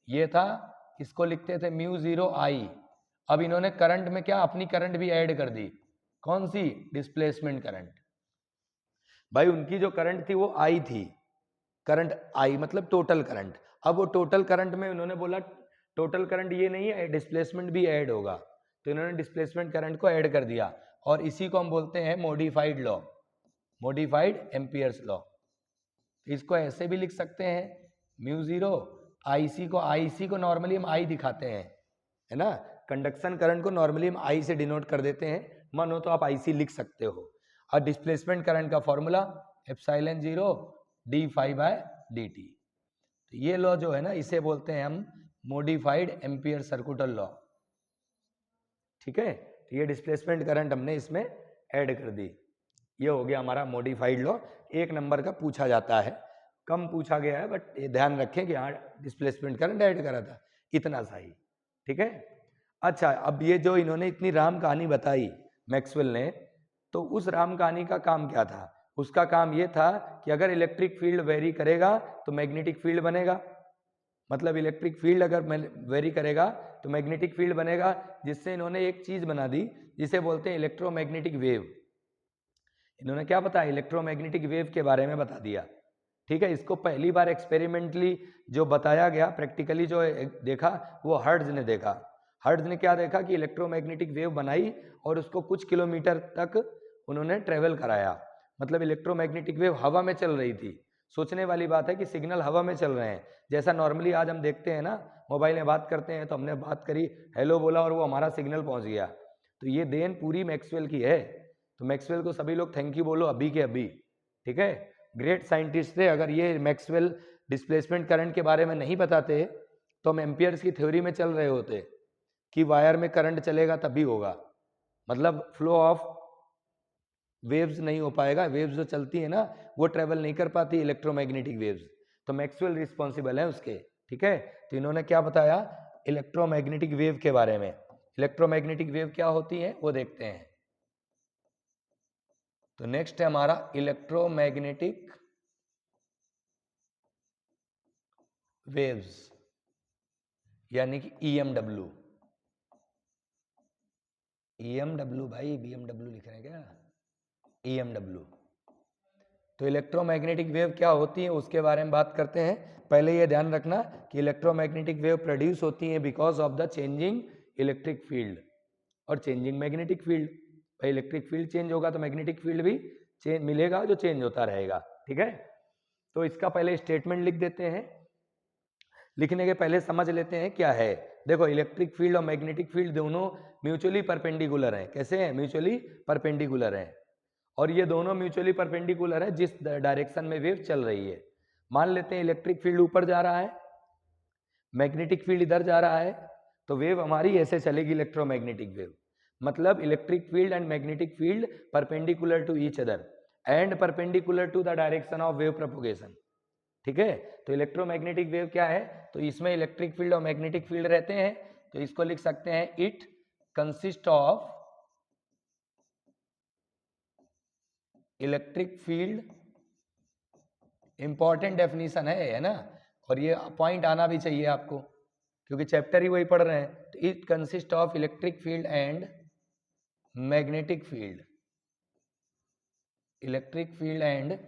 ये था, इसको लिखते थे म्यू 0 आई। अब इन्होंने करंट में क्या अपनी करंट भी ऐड कर दी, कौन सी, डिस्प्लेसमेंट करंट। भाई उनकी जो करंट थी वो आई थी, करंट आई मतलब टोटल करंट। अब वो टोटल करंट में उन्होंने बोला टोटल करंट ये नहीं है, डिस्प्लेसमेंट भी ऐड होगा, तो इन्होंने डिस्प्लेसमेंट करंट को ऐड कर दिया और इसी को हम बोलते हैं modified law, modified Ampere's law. इसको ऐसे भी लिख सकते हैं म्यू 0 आईसी को नॉर्मली हम आई दिखाते हैं, है ना, कंडक्शन करंट को नॉर्मली हम आई से डिनोट कर देते हैं, मन हो तो आप आईसी लिख सकते हो। और डिस्प्लेसमेंट करंट का formula epsilon 0 d phi by d t. तो ये लॉ जो है ना इसे बोलते हैं हम मॉडिफाइड एम्पियर सर्कुटल लॉ। ठीक है, तो ये डिस्प्लेसमेंट करंट हमने इसमें ऐड कर दी, ये हो गया हमारा मॉडिफाइड लॉ। 1 नंबर का पूछा जाता है, कम पूछा गया है बट ये ध्यान रखें कि हाँ डिस्प्लेसमेंट करंट ऐड करा था, इतना सही। ठीक है, अच्छा अब ये जो इन्होंने इतनी राम कहानी बताई मैक्सवेल ने, तो उस राम कहानी का काम क्या था, उसका काम ये था कि अगर इलेक्ट्रिक फील्ड वेरी करेगा तो मैग्नेटिक फील्ड बनेगा, मतलब इलेक्ट्रिक फील्ड अगर वेरी करेगा तो मैग्नेटिक फील्ड बनेगा, जिससे इन्होंने एक चीज बना दी जिसे बोलते हैं इलेक्ट्रोमैग्नेटिक वेव। इन्होंने क्या बताया, इलेक्ट्रोमैग्नेटिक वेव के बारे में बता दिया। ठीक है, इसको पहली बार एक्सपेरिमेंटली जो बताया गया, प्रैक्टिकली जो देखा वो हर्ट्ज ने देखा। हर्ट्ज ने क्या देखा कि इलेक्ट्रोमैग्नेटिक वेव बनाई और उसको कुछ किलोमीटर तक उन्होंने ट्रेवल कराया, मतलब इलेक्ट्रोमैग्नेटिक वेव हवा में चल रही थी। सोचने वाली बात है कि सिग्नल हवा में चल रहे हैं, जैसा नॉर्मली आज हम देखते हैं ना, मोबाइल में बात करते हैं तो हमने बात करी, हेलो बोला और वो हमारा सिग्नल पहुंच गया। तो ये देन पूरी मैक्सवेल की है, तो मैक्सवेल को सभी लोग थैंक यू बोलो अभी के अभी। ठीक है, ग्रेट साइंटिस्ट थे। अगर ये मैक्सवेल डिस्प्लेसमेंट करंट के बारे में नहीं बताते तो हम एम्पियर्स की थ्योरी में चल रहे होते कि वायर में करंट चलेगा तभी होगा, मतलब फ्लो ऑफ वेव्स नहीं हो पाएगा, वेव्स जो चलती है ना वो ट्रेवल नहीं कर पाती इलेक्ट्रोमैग्नेटिक वेव्स, तो मैक्सवेल रिस्पॉन्सिबल है उसके। ठीक है, तो इन्होंने क्या बताया इलेक्ट्रोमैग्नेटिक वेव के बारे में। इलेक्ट्रोमैग्नेटिक वेव क्या होती है वो देखते हैं। तो नेक्स्ट है हमारा इलेक्ट्रोमैग्नेटिक वेव्स यानी कि ईएमडब्ल्यू। ईएमडब्ल्यू भाई, बीएमडब्ल्यू लिख रहे हैं क्या, ईएमडब्ल्यू। तो इलेक्ट्रोमैग्नेटिक वेव क्या होती है उसके बारे में बात करते हैं। पहले ये ध्यान रखना कि इलेक्ट्रोमैग्नेटिक वेव प्रोड्यूस होती है because of the changing electric field और चेंजिंग मैग्नेटिक फील्ड। भाई इलेक्ट्रिक फील्ड चेंज होगा तो मैग्नेटिक फील्ड भी चेंज मिलेगा जो चेंज होता रहेगा। ठीक है, तो इसका पहले स्टेटमेंट लिख देते हैं, लिखने के पहले समझ लेते हैं क्या है। देखो इलेक्ट्रिक फील्ड और मैग्नेटिक फील्ड दोनों म्यूचुअली परपेंडिकुलर हैं। कैसे हैं, म्यूचुअली परपेंडिकुलर हैं। और ये दोनों म्यूचुअली परपेंडिकुलर है जिस डायरेक्शन में वेव चल रही है। मान लेते हैं इलेक्ट्रिक फील्ड ऊपर जा रहा है, मैग्नेटिक फील्ड इधर जा रहा है, तो वेव हमारी ऐसे चलेगी, इलेक्ट्रोमैग्नेटिक वेव। मतलब electric field and magnetic field perpendicular to each other and perpendicular to the direction of wave propagation. ठीक है, तो इलेक्ट्रोमैग्नेटिक वेव क्या है, तो इसमें इलेक्ट्रिक फील्ड और मैग्नेटिक फील्ड रहते हैं, तो इसको लिख सकते हैं it consist of electric field. Important definition है ना, और ये पॉइंट आना भी चाहिए आपको क्योंकि चैप्टर ही वही पढ़ रहे हैं। तो it consist of electric field and magnetic field, electric field and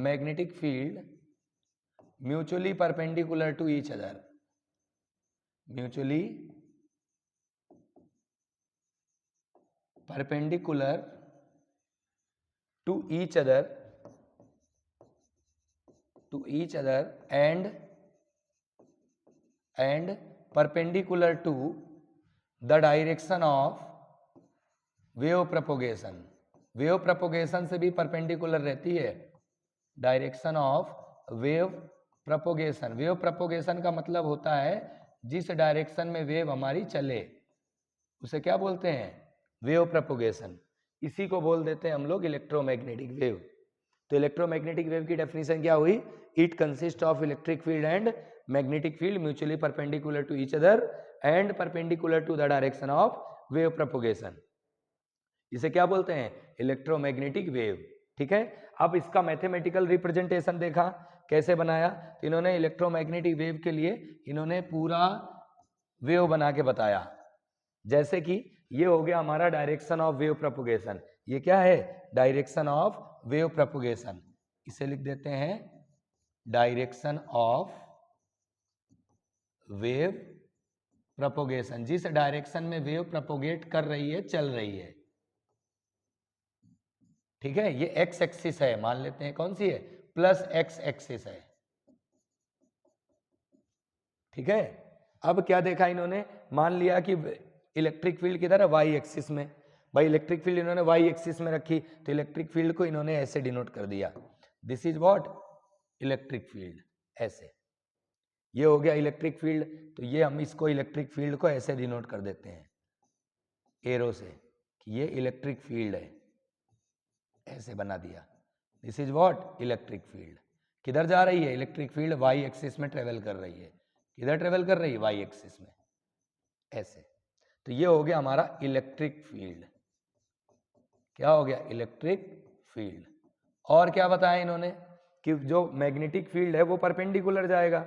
magnetic field mutually perpendicular to each other, mutually perpendicular to each other and perpendicular to the direction of wave propagation। Wave propagation से भी परपेंडिकुलर रहती है direction of wave propagation. Wave propagation का मतलब होता है जिस डायरेक्शन में वेव हमारी चले उसे क्या बोलते हैं, वेव प्रोपोगेशन। इसी को बोल देते हैं हम लोग इलेक्ट्रोमैग्नेटिक वेव। तो इलेक्ट्रोमैग्नेटिक वेव की डेफिनेशन क्या हुई, it consist of electric field and magnetic field mutually perpendicular to each other and perpendicular to the direction of wave propagation. इसे क्या बोलते हैं, इलेक्ट्रोमैग्नेटिक वेव। ठीक है, अब इसका मैथमेटिकल रिप्रेजेंटेशन देखा कैसे बनाया, तो इन्होंने इलेक्ट्रोमैग्नेटिक वेव के लिए इन्होंने पूरा वेव बना के बताया। जैसे कि ये हो गया हमारा डायरेक्शन ऑफ वेव प्रोपोगेशन, ये क्या है, डायरेक्शन ऑफ वेव प्रोपोगेशन। इसे लिख देते हैं डायरेक्शन ऑफ वेव प्रोपोगेशन, जिस डायरेक्शन में वेव प्रोपोगेट कर रही है, चल रही है। ठीक है, ये एक्स एक्सिस है, मान लेते हैं कौन सी है, प्लस एक्स एक्सिस है। ठीक है, अब क्या देखा इन्होंने, मान लिया कि इलेक्ट्रिक फील्ड किधर है, वाई एक्सिस में। भाई इलेक्ट्रिक फील्ड इन्होंने वाई एक्सिस में रखी, तो इलेक्ट्रिक फील्ड को इन्होंने ऐसे डिनोट कर दिया, this is what, electric field. ऐसे ये हो गया इलेक्ट्रिक फील्ड, तो ये हम इसको इलेक्ट्रिक फील्ड को ऐसे डिनोट कर देते हैं एरो से कि ये इलेक्ट्रिक फील्ड है, ऐसे बना दिया, this is what, electric field. किधर जा रही है, इलेक्ट्रिक फील्ड वाई एक्सिस में ट्रेवल कर रही है। किधर ट्रेवल कर रही है, वाई एक्सिस में, ऐसे। तो ये हो गया हमारा इलेक्ट्रिक फील्ड। क्या हो गया, इलेक्ट्रिक फील्ड। और क्या बताया इन्होंने कि जो मैग्नेटिक फील्ड है वो परपेंडिकुलर जाएगा,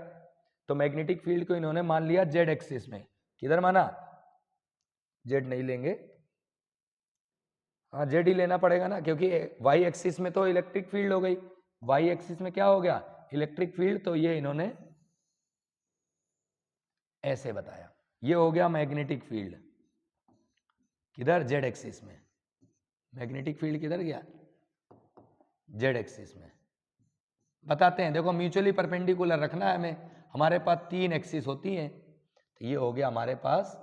तो मैग्नेटिक फील्ड को इन्होंने मान लिया जेड एक्सिस में। किधर माना, जेड नहीं लेंगे, हाँ जेड ही लेना पड़ेगा ना, क्योंकि वाई एक्सिस में तो इलेक्ट्रिक फील्ड हो गई, वाई एक्सिस में क्या हो गया, इलेक्ट्रिक फील्ड। तो ये इन्होंने ऐसे बताया, ये हो गया मैग्नेटिक फील्ड। किधर, जेड एक्सिस में। मैग्नेटिक फील्ड किधर गया, जेड एक्सिस में। बताते हैं, देखो म्यूचुअली परपेंडिकुलर रखना है हमें, हमारे पास 3 एक्सिस होती हैं, तो ये हो गया हमारे पास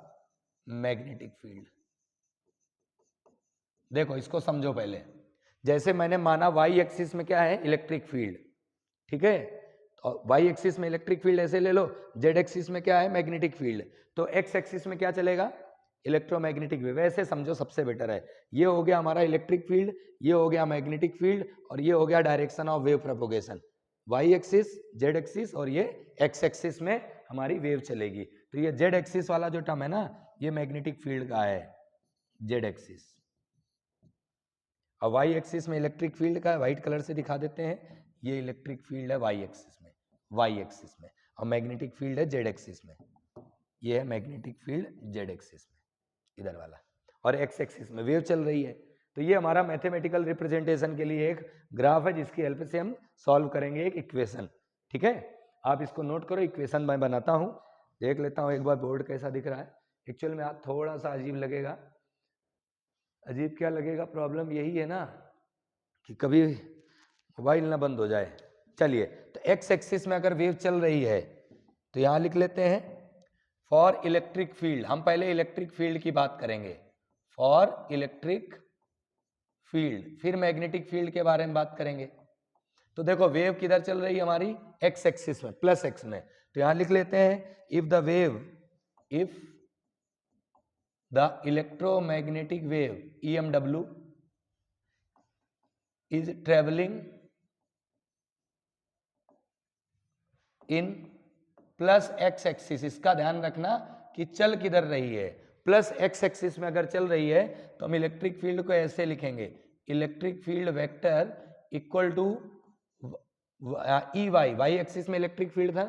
मैग्नेटिक फील्ड। देखो इसको समझो पहले, जैसे मैंने माना वाई एक्सिस में क्या है, इलेक्ट्रिक फील्ड। ठीक है, तो वाई एक्सिस में इलेक्ट्रिक फील्ड ऐसे ले लो, जेड एक्सिस में क्या है, मैग्नेटिक फील्ड। तो एक्स एक्सिस में क्या चलेगा, इलेक्ट्रोमैग्नेटिक वेव। ऐसे समझो सबसे बेटर है। ये हो गया हमारा इलेक्ट्रिक फील्ड, ये हो गया मैग्नेटिक फील्ड, और ये हो गया direction of wave propagation. Y axis, z axis, और ये एक्स एक्सिस में हमारी वेव चलेगी। तो ये जेड एक्सिस वाला जो टर्म है ना, ये मैग्नेटिक फील्ड का है, जेड एक्सिस। और वाई एक्सिस में इलेक्ट्रिक फील्ड का व्हाइट कलर से दिखा देते हैं, ये इलेक्ट्रिक फील्ड है वाई एक्सिस में, वाई एक्सिस में, और मैग्नेटिक फील्ड है जेड एक्सिस में। ये है मैग्नेटिक फील्ड जेड एक्सिस में, इधर वाला, और एक्स एक्सिस में वेव चल रही है। तो ये हमारा मैथमेटिकल रिप्रेजेंटेशन के लिए एक ग्राफ है, जिसकी हेल्प से हम सॉल्व करेंगे एक इक्वेशन। ठीक है, आप इसको नोट करो, इक्वेशन मैं बनाता हूँ, देख लेता हूँ एक बार बोर्ड कैसा दिख रहा है। एक्चुअल में आप थोड़ा सा अजीब लगेगा, अजीब क्या लगेगा, प्रॉब्लम यही है ना कि कभी मोबाइल ना बंद हो जाए। चलिए, तो एक्स एक्सिस में अगर वेव चल रही है तो यहां लिख लेते हैं फॉर इलेक्ट्रिक फील्ड। हम पहले इलेक्ट्रिक फील्ड की बात करेंगे, फॉर इलेक्ट्रिक फील्ड, फिर मैग्नेटिक फील्ड के बारे में बात करेंगे। तो देखो वेव किधर चल रही है हमारी, एक्स एक्सिस में, प्लस एक्स में। तो यहां लिख लेते हैं if the electromagnetic wave EMW is travelling in plus x axis. इसका ध्यान रखना कि चल किधर रही है, प्लस एक्स एक्सिस में अगर चल रही है तो हम इलेक्ट्रिक फील्ड को ऐसे लिखेंगे, electric field vector equal to EY, y axis में इलेक्ट्रिक फील्ड था,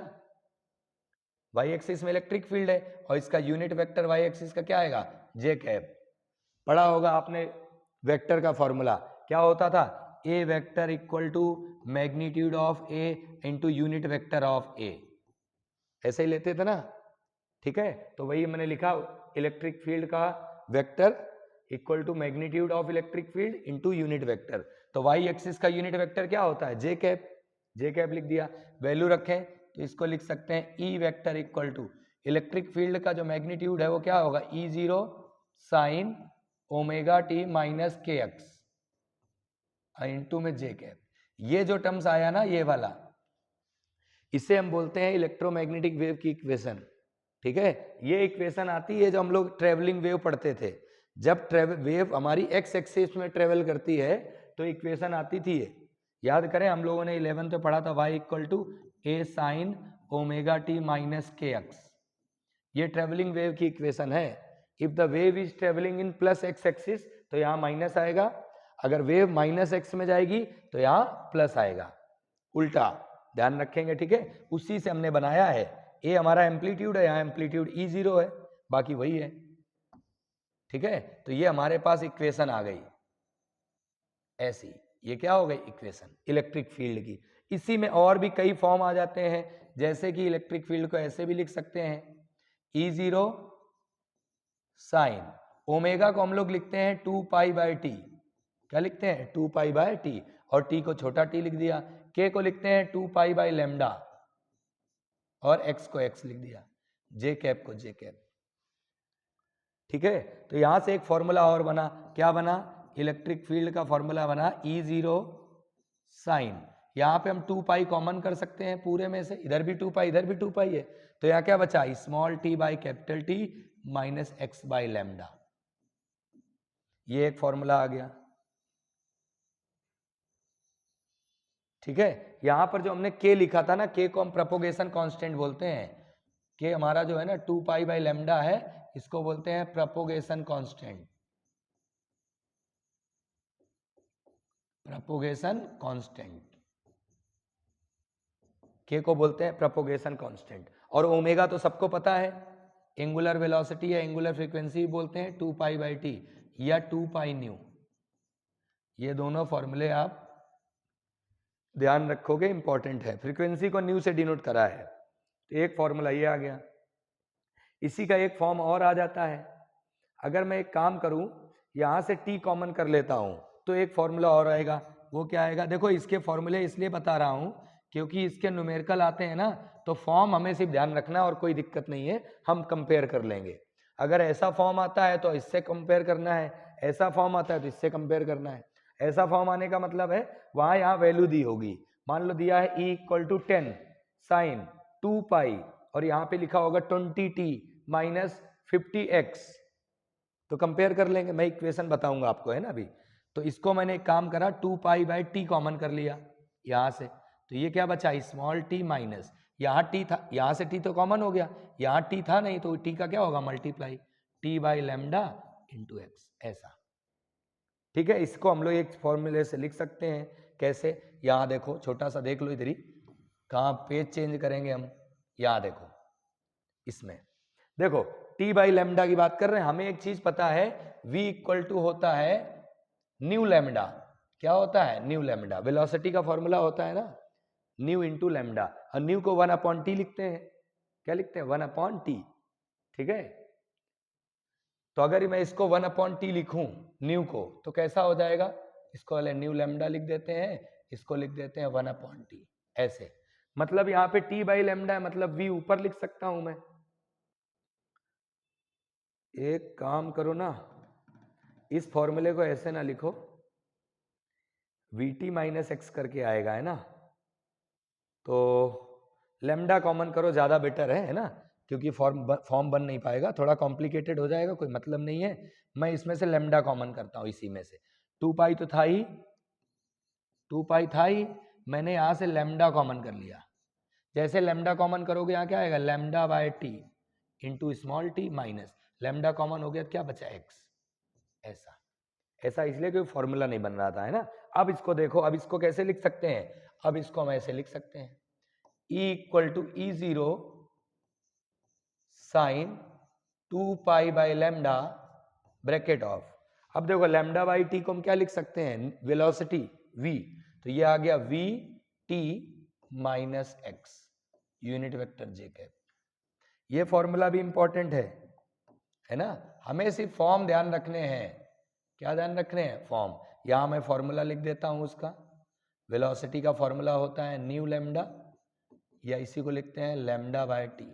वाई एक्सिस में इलेक्ट्रिक फील्ड है और इसका यूनिट वेक्टर वाई एक्सिस का क्या आएगा, जे कैप। पढ़ा होगा आपने वेक्टर का फॉर्मूला, क्या होता था, A vector equal to magnitude of A into unit vector of A, ऐसे ही लेते थे ना, ठीक है। तो वही मैंने लिखा, इलेक्ट्रिक फील्ड का vector equal to magnitude of electric field into unit vector. तो वाई एक्सिस का यूनिट वेक्टर क्या होता है, जे कैप, जे कैप लिख दिया। वैल्यू रखें तो इसको लिख सकते हैं e vector equal to electric field का जो मैग्नीट्यूड है वो क्या होगा, E0 sine omega t minus k x into में जे कैप। ये जो टर्म्स आया ना ये वाला, इसे हम बोलते हैं इलेक्ट्रोमैग्नेटिक वेव की इक्वेशन, ठीक है। ये इक्वेशन आती है जो हम लोग ट्रेवलिंग वेव पढ़ते थे, जब वेव हमारी एक्स एक्सिस में ट्रेवल करती है तो इक्वेशन आती थी ये, याद करें हम लोगों ने 11th में पढ़ा था, y equal to a sine omega t minus k x. ये ट्रेवलिंग वेव की इक्वेशन है। If the wave is travelling in plus x axis तो यहाँ माइनस आएगा, अगर वेव माइनस एक्स में जाएगी तो यहाँ प्लस आएगा, उल्टा ध्यान रखेंगे, ठीक है। उसी से हमने बनाया है, ए हमारा एम्पलीट्यूड है, यहाँ एम्पलीट्यूड E0 है, बाकी वही है, ठीक है। तो ये हमारे पास इक्वेशन आ गई ऐसी, ये क्या हो गई इक्वेशन इलेक्ट्रिक फील्ड की। इसी में और भी कई फॉर्म आ जाते हैं, जैसे कि इलेक्ट्रिक फील्ड को ऐसे भी लिख सकते हैं, E0 साइन ओमेगा को हम लोग लिखते हैं 2π/t, क्या लिखते हैं 2π/t, और t को छोटा t लिख दिया, k को लिखते हैं 2π/λ और x को x लिख दिया, j कैप को j कैप, ठीक है। तो यहां से एक फॉर्मूला और बना, क्या बना, इलेक्ट्रिक फील्ड का फॉर्मूला बना E0 साइन, यहाँ पे हम 2π कॉमन कर सकते हैं पूरे में से, इधर भी 2π इधर भी 2π है, तो यहाँ क्या बचा, small t by capital T minus x/λ, ये एक फॉर्मूला आ गया, ठीक है। यहां पर जो हमने k लिखा था ना, k को हम प्रोपोगेशन कांस्टेंट बोलते हैं, k हमारा जो है ना 2π/λ है, इसको बोलते हैं propagation constant, propagation constant, k को बोलते हैं प्रोपोगेशन कांस्टेंट। और ओमेगा तो सबको पता है, एंगुलर वेलोसिटी या एंगुलर फ्रीक्वेंसी बोलते हैं 2π/t या 2π न्यू, ये दोनों फॉर्मूले आप ध्यान रखोगे, इंपॉर्टेंट है। फ्रीक्वेंसी को न्यू से डिनोट करा है, तो एक फॉर्मूला ये आ गया। इसी का एक फॉर्म और आ जाता है, अगर मैं एक काम करूं, यहां से t कॉमन कर लेता हूं तो एक फॉर्मूला और आएगा, वो क्या आएगा, देखो इसके फॉर्मूले इसलिए बता रहा हूं क्योंकि इसके न्यूमेरिकल आते हैं ना, तो फॉर्म हमें सिर्फ ध्यान रखना और कोई दिक्कत नहीं है, हम कंपेयर कर लेंगे। अगर ऐसा फॉर्म आता है तो इससे कंपेयर करना है, ऐसा फॉर्म आता है तो इससे कंपेयर करना है। ऐसा फॉर्म आने का मतलब है वहां यहाँ वैल्यू दी होगी, मान लो दिया है E इक्वल टू 10 साइन 2π और यहाँ पे लिखा होगा 20t माइनस 50x, तो कंपेयर कर लेंगे, मैं इक्वेशन बताऊंगा आपको, है ना अभी। तो इसको मैंने एक काम करा, 2π/t कॉमन कर लिया यहां से, तो ये क्या बचा, स्मॉल t माइनस, यहाँ t था, यहाँ से t तो कॉमन हो गया, यहाँ t था नहीं, तो t का क्या होगा मल्टीप्लाई t/λ इंटू x, ऐसा, ठीक है। इसको हम लोग एक फॉर्मूले से लिख सकते हैं, कैसे, यहाँ देखो छोटा सा देख लो, इधर ही कहाँ पेज चेंज करेंगे हम, यहाँ देखो, इसमें देखो t/λ की बात कर रहे हैं, हमें एक चीज पता है, v इक्वल टू होता है न्यू लैम्डा, क्या होता है न्यू लैम्डा, वेलोसिटी का फॉर्मूला होता है ना न्यू इंटू लैम्डा, और न्यू को 1/t लिखते हैं, क्या लिखते हैं 1/t, ठीक है। तो अगर मैं इसको 1/t लिखूं न्यू को, तो कैसा हो जाएगा, इसको वाले न्यू लैम्डा लिख देते हैं, इसको लिख देते हैं 1/t, ऐसे, मतलब यहाँ पे t/λ है, मतलब v ऊपर लिख सकता हूं मैं। एक काम करो ना, इस फॉर्मूले को ऐसे ना लिखो, वी टी माइनस एक्स करके आएगा, है ना। तो लेमडा कॉमन करो, ज़्यादा बेटर है ना, क्योंकि फॉर्म बन नहीं पाएगा, थोड़ा कॉम्प्लिकेटेड हो जाएगा, कोई मतलब नहीं है। मैं इसमें से लेमडा कॉमन करता हूँ, इसी में से 2 पाई तो था ही, 2 पाई था ही, मैंने यहाँ से लेमडा कॉमन कर लिया। जैसे लेमडा कॉमन करोगे यहाँ क्या आएगा, lambda by T into small T minus lambda common हो गया, क्या बचा एक्स। ऐसा ऐसा इसलिए कोई फॉर्मूला नहीं बन रहा था, है ना। अब इसको देखो, अब इसको कैसे लिख सकते हैं, अब इसको हम ऐसे लिख सकते हैं, E equal to E0 sine 2 pi by lambda bracket of. अब देखो लेमडा बाई टी को हम क्या लिख सकते हैं, वेलोसिटी v, तो ये आ गया v t minus x unit vector j cap. ये फॉर्मूला भी इंपॉर्टेंट है ना। हमें सिर्फ फॉर्म ध्यान रखने हैं, क्या ध्यान रखने हैं, फॉर्म। यहां मैं फॉर्मूला लिख देता हूं उसका, वेलोसिटी का फॉर्मूला होता है न्यू लेमडा, या इसी को लिखते हैं लेमडा बाय टी।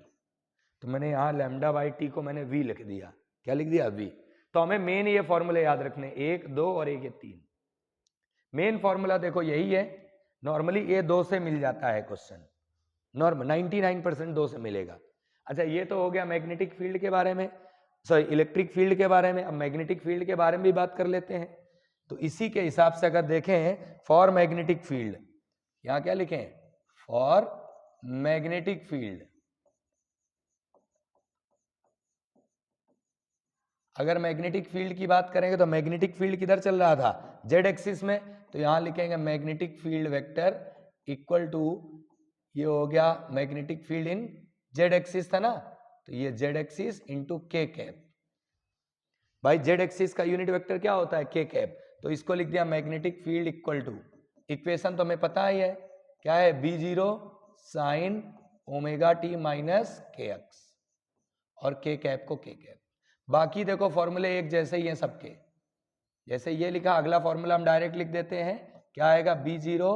तो मैंने यहाँ लेमडा बाई टी को मैंने v लिख दिया, क्या लिख दिया, v। तो हमें मेन ये फॉर्मूले याद रखने, 1 2 और एक ये 3। मेन फॉर्मूला देखो यही है, नॉर्मली ये 2 से मिल जाता है क्वेश्चन, नॉर्मल 99% 2 से मिलेगा। अच्छा ये तो हो गया मैग्नेटिक फील्ड के बारे में, सॉरी इलेक्ट्रिक फील्ड के बारे में। अब मैग्नेटिक फील्ड के बारे में भी बात कर लेते हैं। तो इसी के हिसाब से अगर देखें, फॉर मैग्नेटिक फील्ड, यहाँ क्या लिखें, फॉर मैग्नेटिक फील्ड, अगर मैग्नेटिक फील्ड की बात करेंगे तो मैग्नेटिक फील्ड किधर चल रहा था, जेड एक्सिस में, तो यहां लिखेंगे magnetic field vector equal to, ये हो गया magnetic field in z axis था ना, तो ये z axis into k cap. भाई जेड एक्सिस का यूनिट वेक्टर क्या होता है, के कैप, तो इसको लिख दिया magnetic field equal to, equation तो हमें पता ही है क्या है, B0 sine omega t minus k x, और के कैप को के कैप। बाकी देखो फॉर्मूले एक जैसे ही हैं सबके, जैसे ये लिखा, अगला फॉर्मूला हम डायरेक्ट लिख देते हैं, क्या आएगा, B0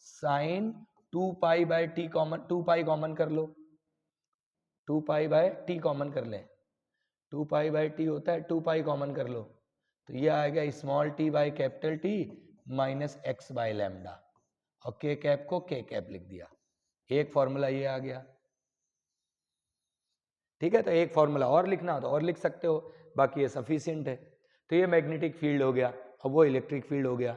sine 2 pi by t common, 2 pi common कर लो, 2 पाई बाय टी कॉमन कर लें, 2 पाई बाय टी होता है, 2 पाई कॉमन कर लो, तो ये आएगा small t by capital t minus x by lambda, और के कैप को के कैप लिख दिया। एक फॉर्मूला ये आ गया, ठीक है। तो एक फॉर्मूला और लिखना हो तो और लिख सकते हो, बाकी ये सफिशिएंट है। तो ये मैग्नेटिक फील्ड हो गया, अब वो इलेक्ट्रिक फील्ड हो गया।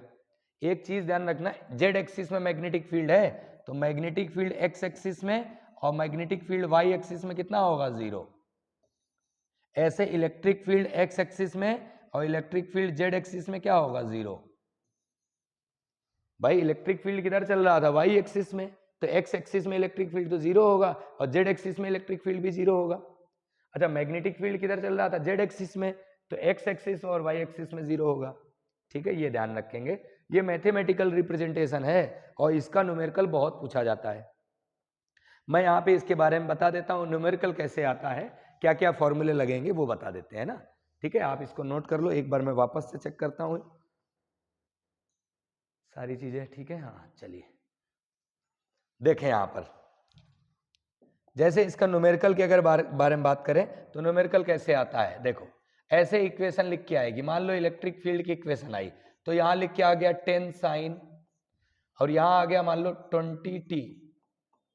एक चीज ध्यान रखना, जेड एक्सिस में मैग्नेटिक फील्ड है, तो मैग्नेटिक फील्ड एक्स एक्सिस में और मैग्नेटिक फील्ड वाई एक्सिस में कितना होगा, 0। ऐसे इलेक्ट्रिक फील्ड एक्स एक्सिस में और इलेक्ट्रिक फील्ड जेड एक्सिस में क्या होगा, 0। भाई इलेक्ट्रिक फील्ड किधर चल रहा था, वाई एक्सिस में, तो एक्स एक्सिस में इलेक्ट्रिक फील्ड तो 0 होगा, और जेड एक्सिस में इलेक्ट्रिक फील्ड भी 0 होगा। अच्छा मैग्नेटिक फील्ड किधर चल रहा था, जेड एक्सिस में, तो एक्स एक्सिस और वाई एक्सिस में 0 होगा। ठीक है, ये ध्यान रखेंगे, ये मैथमेटिकल रिप्रेजेंटेशन है और इसका न्यूमेरिकल बहुत पूछा जाता है। मैं यहाँ पे इसके बारे में बता देता हूँ, न्यूमेरिकल कैसे आता है, क्या क्या फॉर्मूले लगेंगे वो बता देते हैं ना। ठीक है, आप इसको नोट कर लो, एक बार मैं वापस से चेक करता हूँ सारी चीजें, ठीक है। हाँ चलिए देखें यहाँ पर, जैसे इसका न्यूमेरिकल के अगर बारे में बात करें तो न्यूमेरिकल कैसे आता है, देखो ऐसे इक्वेशन लिख के आएगी। मान लो इलेक्ट्रिक फील्ड की इक्वेशन आई, तो यहां लिख के आ गया 10 साइन, और यहां आ गया मान लो 20t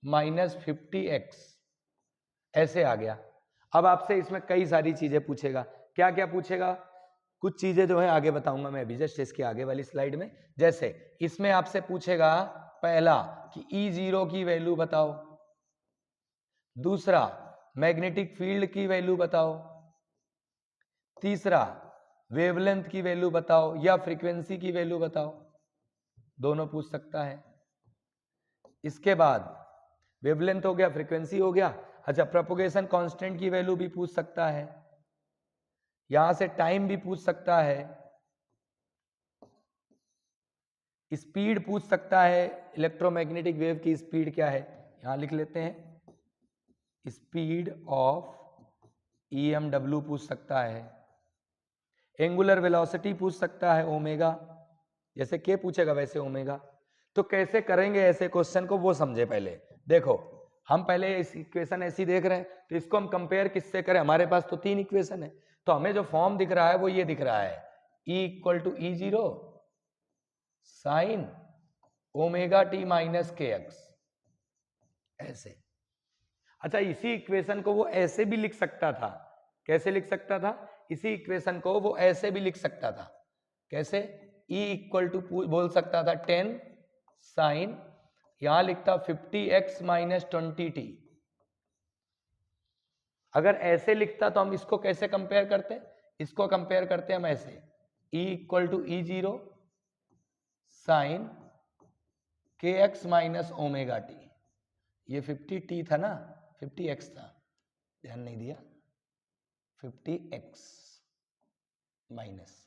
माइनस 50x, ऐसे आ गया। अब आपसे इसमें कई सारी चीजें पूछेगा, क्या क्या पूछेगा, कुछ चीजें जो है आगे बताऊंगा मैं अभी, जस्ट इसके आगे वाली स्लाइड में। जैसे इसमें आपसे पूछेगा पहला कि E0 की वैल्यू बताओ, दूसरा मैग्नेटिक फील्ड की वैल्यू बताओ, तीसरा वेवलेंथ की वैल्यू बताओ या फ्रीक्वेंसी की वैल्यू बताओ, दोनों पूछ सकता है। इसके बाद वेवलेंथ हो गया, फ्रीक्वेंसी हो गया। अच्छा प्रोपगेशन कांस्टेंट की वैल्यू भी पूछ सकता है, यहां से टाइम भी पूछ सकता है, स्पीड पूछ सकता है, इलेक्ट्रोमैग्नेटिक वेव की स्पीड क्या है, यहां लिख लेते हैं, स्पीड ऑफ EMW पूछ सकता है, एंगुलर वेलोसिटी पूछ सकता है, ओमेगा, जैसे के पूछेगा वैसे ओमेगा। तो कैसे करेंगे ऐसे क्वेश्चन को वो समझे पहले। देखो हम पहले इस इक्वेशन ऐसी देख रहे हैं, तो इसको हम कंपेयर किससे करें, हमारे पास तो 3 इक्वेशन है, तो हमें जो फॉर्म दिख रहा है वो ये दिख रहा है, E equal to E0 sine omega t minus k x, ऐसे। अच्छा, इसी इक्वेशन को वो ऐसे भी लिख सकता था। कैसे लिख सकता था? इसी इक्वेशन को वो ऐसे भी लिख सकता था। कैसे? E इक्वल टू बोल सकता था 10 साइन, यहां लिखता 50x माइनस 20t। अगर ऐसे लिखता तो हम इसको कैसे कंपेयर करते? इसको कंपेयर करते हम ऐसे, E equal to E0 sine k x minus omega t. ये 50t था ना, 50x था, ध्यान नहीं दिया, 50x माइनस,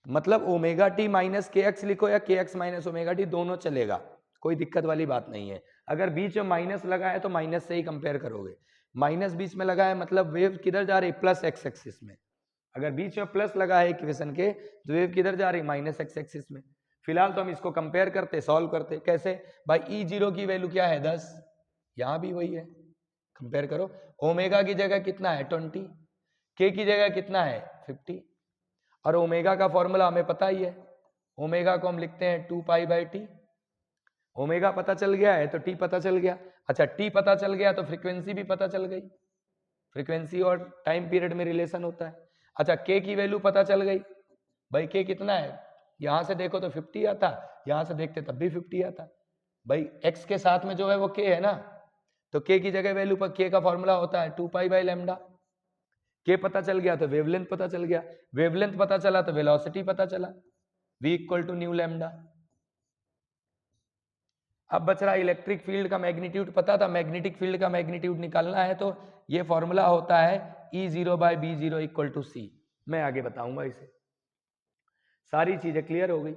मतलब omega t minus k x लिखो या के एक्स माइनस ओमेगा टी, दोनों चलेगा, कोई दिक्कत वाली बात नहीं है। अगर बीच में माइनस लगा है तो माइनस से ही कंपेयर करोगे। माइनस बीच में लगा है मतलब वेव किधर जा रही? प्लस एक्स एक्सिस में। अगर बीच में प्लस लगा है इक्वेशन के तो वेव किधर जा रही? माइनस एक्स एक्सिस में। फिलहाल तो हम इसको कंपेयर करते, सॉल्व करते। कैसे भाई? E0 की वैल्यू क्या है? 10, यहां भी वही है, कंपेयर करो। ओमेगा की जगह कितना है? 20, के की जगह कितना है? 50, और ओमेगा का फॉर्मूला हमें पता ही है, ओमेगा को हम लिखते हैं 2π/t। ओमेगा पता चल गया है तो टी पता चल गया। अच्छा, टी पता चल गया तो फ्रीक्वेंसी भी पता चल गई, फ्रीक्वेंसी और टाइम पीरियड में रिलेशन होता है। अच्छा, के की वैल्यू पता चल गई, भाई के कितना है? यहां से देखो तो 50 आता, यहां से देखते तब भी 50 आता। भाई एक्स के साथ में जो है वो के है ना, तो के की जगह वैल्यू पर के का फॉर्मूला होता है 2π/λ। के पता चल गया तो वेवलेंथ पता चल गया, वेवलेंथ पता चला तो वेलोसिटी पता चला, v equal to nu lambda. अब बच रहा इलेक्ट्रिक फील्ड का मैग्नीट्यूड, पता था मैग्नेटिक फील्ड का मैग्नीट्यूड निकालना है तो ये फॉर्मूला होता है E0/B0 इक्वल टू C। मैं आगे बताऊंगा इसे। सारी चीजें क्लियर हो गई,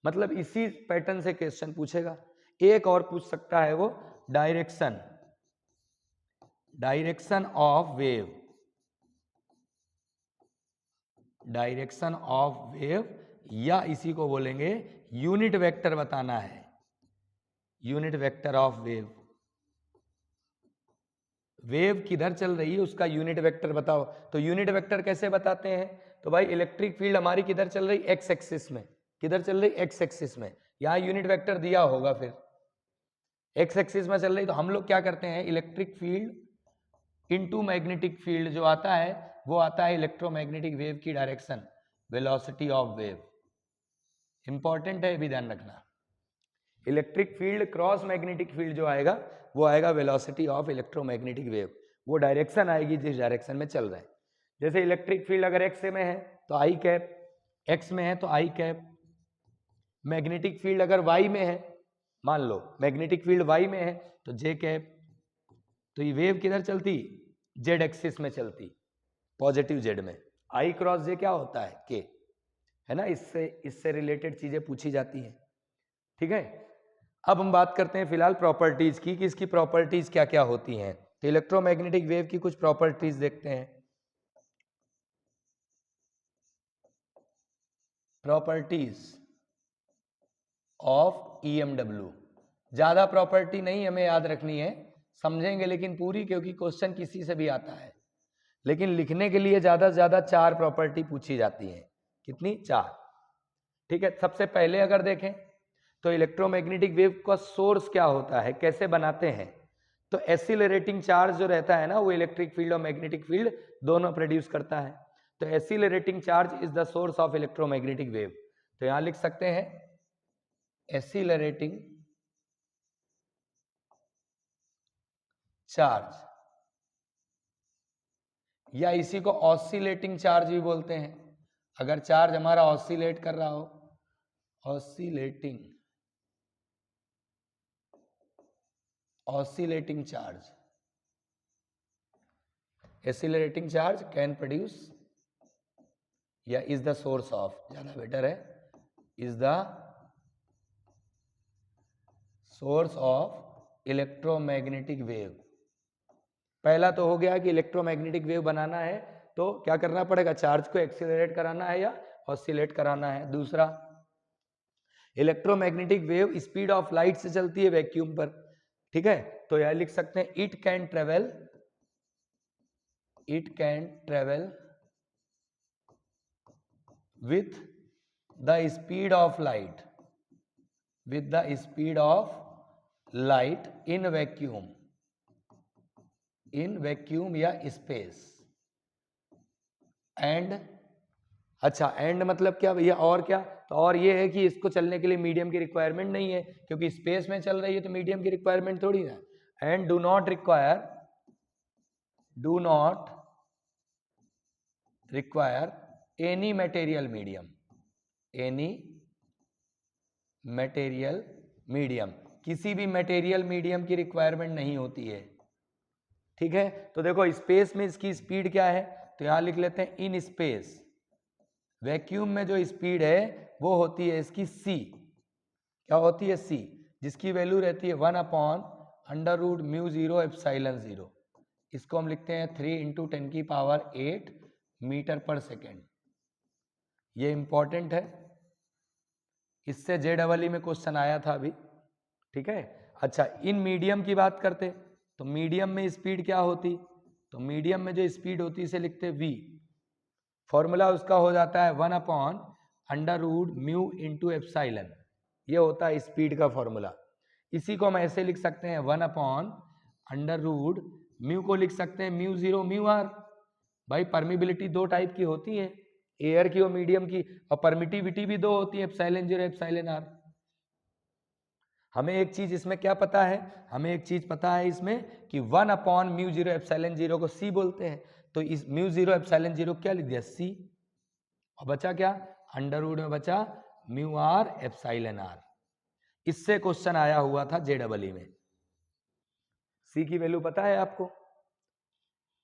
मतलब इसी पैटर्न से क्वेश्चन पूछेगा। एक और पूछ सकता है वो direction, direction of wave, direction of wave, या इसी को बोलेंगे यूनिट वेक्टर बताना है, unit vector of wave. Wave किधर चल रही है उसका यूनिट वेक्टर बताओ। तो यूनिट वेक्टर कैसे बताते हैं? तो भाई इलेक्ट्रिक फील्ड हमारी किधर चल रही? एक्स एक्सिस में। किधर चल रही? एक्स एक्सिस में। यहां यूनिट वेक्टर दिया होगा, फिर एक्स एक्सिस में चल रही, तो हम लोग क्या करते हैं, electric field into magnetic field जो आता है वो आता है इलेक्ट्रोमैग्नेटिक वेव की direction, velocity of wave. Important है, भी ध्यान रखना। Electric field cross magnetic field जो आएगा वो आएगा वेलोसिटी ऑफ इलेक्ट्रोमैग्नेटिक वेव, वो डायरेक्शन आएगी जिस डायरेक्शन में चल रहा है। जैसे इलेक्ट्रिक फील्ड अगर एक्स में है तो आई कैप, एक्स में है तो आई कैप। मैग्नेटिक फील्ड अगर वाई में है, मान लो मैग्नेटिक फील्ड वाई में है तो जे कैप। तो ये वेव किधर चलती? जेड एक्सिस में चलती, पॉजिटिव जेड में। आई क्रॉस जे क्या होता है? के, है ना। इससे रिलेटेड चीजें पूछी जाती हैं, ठीक है। अब हम बात करते हैं फिलहाल प्रॉपर्टीज की, कि इसकी प्रॉपर्टीज क्या क्या होती हैं। तो इलेक्ट्रोमैग्नेटिक वेव की कुछ प्रॉपर्टीज देखते हैं। प्रॉपर्टीज ऑफ EMW, ज्यादा प्रॉपर्टी नहीं हमें याद रखनी है, समझेंगे लेकिन पूरी, क्योंकि क्वेश्चन किसी से भी आता है। लेकिन लिखने के लिए ज्यादा से ज्यादा 4 प्रॉपर्टी पूछी जाती है। कितनी? 4, ठीक है। सबसे पहले अगर देखें तो इलेक्ट्रोमैग्नेटिक वेव का सोर्स क्या होता है, कैसे बनाते हैं। तो एक्सीलरेटिंग चार्ज जो रहता है ना, वो इलेक्ट्रिक फील्ड और मैग्नेटिक फील्ड दोनों प्रोड्यूस करता है। तो accelerating charge is the source of electromagnetic wave. तो यहां लिख सकते हैं एक्सीलरेटिंग चार्ज, या इसी को ऑसिलेटिंग चार्ज भी बोलते हैं। अगर चार्ज हमारा ऑसिलेट कर रहा हो, oscillating, oscillating charge, accelerating charge can produce, या is the source of, ज्यादा बेटर है, is the source of electromagnetic wave। पहला तो हो गया कि इलेक्ट्रोमैग्नेटिक वेव बनाना है तो क्या करना पड़ेगा, चार्ज को एक्सीलरेट कराना है या ऑसिलेट कराना है। दूसरा, electromagnetic wave speed of light से चलती है वैक्यूम पर, ठीक है। तो यह लिख सकते हैं it can travel with the speed of light, with the speed of light in vacuum या स्पेस। एंड, अच्छा एंड मतलब क्या भैया, और क्या? तो और ये है कि इसको चलने के लिए मीडियम की रिक्वायरमेंट नहीं है, क्योंकि स्पेस में चल रही है तो मीडियम की रिक्वायरमेंट थोड़ी ना। And do not require any material medium, किसी भी मटेरियल मीडियम की रिक्वायरमेंट नहीं होती है। ठीक है, तो देखो स्पेस में इसकी स्पीड क्या है, तो यहां लिख लेते हैं इन स्पेस। वैक्यूम में जो स्पीड है वो होती है इसकी c, क्या होती है c, जिसकी वैल्यू रहती है 1/√μ0ε0। इसको हम लिखते हैं 3 × 10⁸ मीटर पर सेकेंड। ये इंपॉर्टेंट है, इससे JEE में क्वेश्चन आया था अभी। ठीक है, अच्छा इन मीडियम की बात करते तो मीडियम में स्पीड क्या होती, तो मीडियम में जो स्पीड होती इसे लिखते v, फॉर्मूला उसका हो जाता है 1/√μ×ε, ये होता है स्पीड का फॉर्मूला। इसी को हम ऐसे लिख सकते हैं 1/√μ को लिख सकते हैं μ0 μr। भाई परमिबिलिटी दो टाइप की होती है, एयर की और मीडियम की, और परमिटिविटी भी दो होती है, ε0 ε r। हमें एक चीज इसमें क्या पता है, हमें एक चीज पता है इसमें कि 1/μ0 ε0 को c बोलते हैं, तो इस μ0 ε0 क्या लिख दिया c, और बचा क्या, अंडर रूट में बचा μr ε r। इससे क्वेश्चन आया हुआ था JEE में। c की वैल्यू पता है आपको,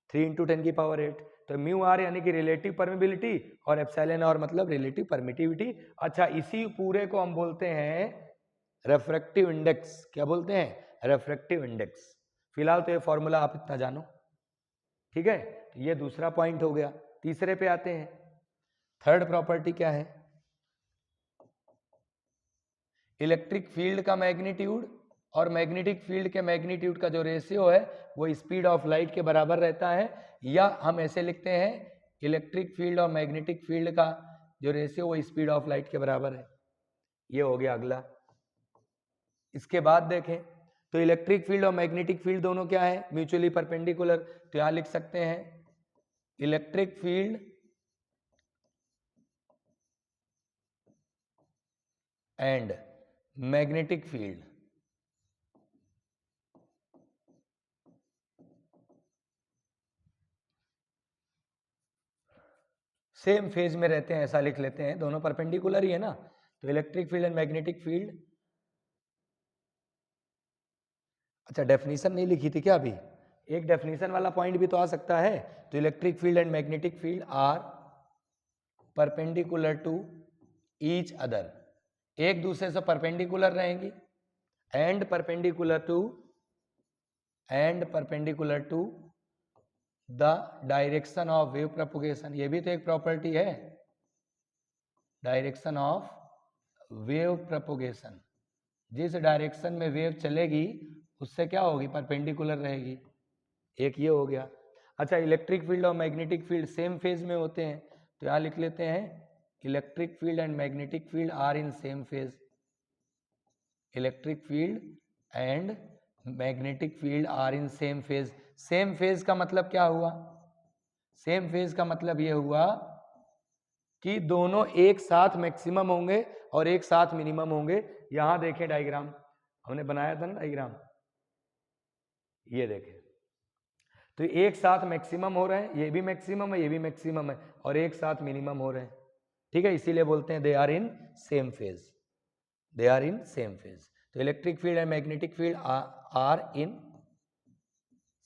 3 × 10⁸, तो μr यानी कि रिलेटिव परमिबिलिटी और ε0 मतलब रिलेटिव परमिटिविटी। अच्छा इसी पूरे को हम बोलते हैं रेफ्रेक्टिव इंडेक्स। क्या बोलते हैं, रेफ्रेक्टिव इंडेक्स। फिलहाल तो ये फॉर्मूला आप इतना जानो। ठीक है, तो ये दूसरा पॉइंट हो गया। तीसरे पे आते हैं, थर्ड प्रॉपर्टी क्या है, इलेक्ट्रिक फील्ड का मैग्नीट्यूड और मैग्नेटिक फील्ड के मैग्नीट्यूड का जो रेशियो है वो स्पीड ऑफ लाइट के बराबर रहता है, या हम ऐसे लिखते हैं इलेक्ट्रिक फील्ड और मैग्नेटिक फील्ड का जो रेशियो वो स्पीड ऑफ लाइट के बराबर है। ये हो गया अगला। इसके बाद देखें तो इलेक्ट्रिक फील्ड और मैग्नेटिक फील्ड दोनों क्या है, म्यूचुअली परपेंडिकुलर। तो यहां लिख सकते हैं electric field and magnetic field same phase में रहते हैं, ऐसा लिख लेते हैं, दोनों परपेंडिकुलर ही है ना। तो electric field and magnetic field, अच्छा डेफिनेशन नहीं लिखी थी क्या अभी, एक डेफिनेशन वाला पॉइंट भी तो आ सकता है। तो electric field and magnetic field are perpendicular to each other, एक दूसरे से परपेंडिकुलर रहेंगी, and perpendicular to the direction of wave propagation. ये भी तो एक प्रॉपर्टी है, डायरेक्शन ऑफ वेव प्रोपगेशन, जिस डायरेक्शन में वेव चलेगी उससे क्या होगी, परपेंडिकुलर रहेगी। एक ये हो गया। अच्छा इलेक्ट्रिक फील्ड और मैग्नेटिक फील्ड सेम फेज में होते हैं, तो यहां लिख लेते हैं electric field and magnetic field are in same phase. Electric field and magnetic field are in same phase. Same phase का मतलब क्या हुआ, सेम फेज का मतलब ये हुआ कि दोनों एक साथ मैक्सिमम होंगे और एक साथ मिनिमम होंगे। यहां देखें डायग्राम, हमने बनाया था ना डायग्राम, ये देखें, तो एक साथ मैक्सिमम हो रहे हैं, ये भी मैक्सिमम है, ये भी मैक्सिमम है, और एक साथ मिनिमम हो रहे हैं। ठीक है, इसीलिए बोलते हैं they are in same phase, they are in same phase. तो electric field and magnetic field are in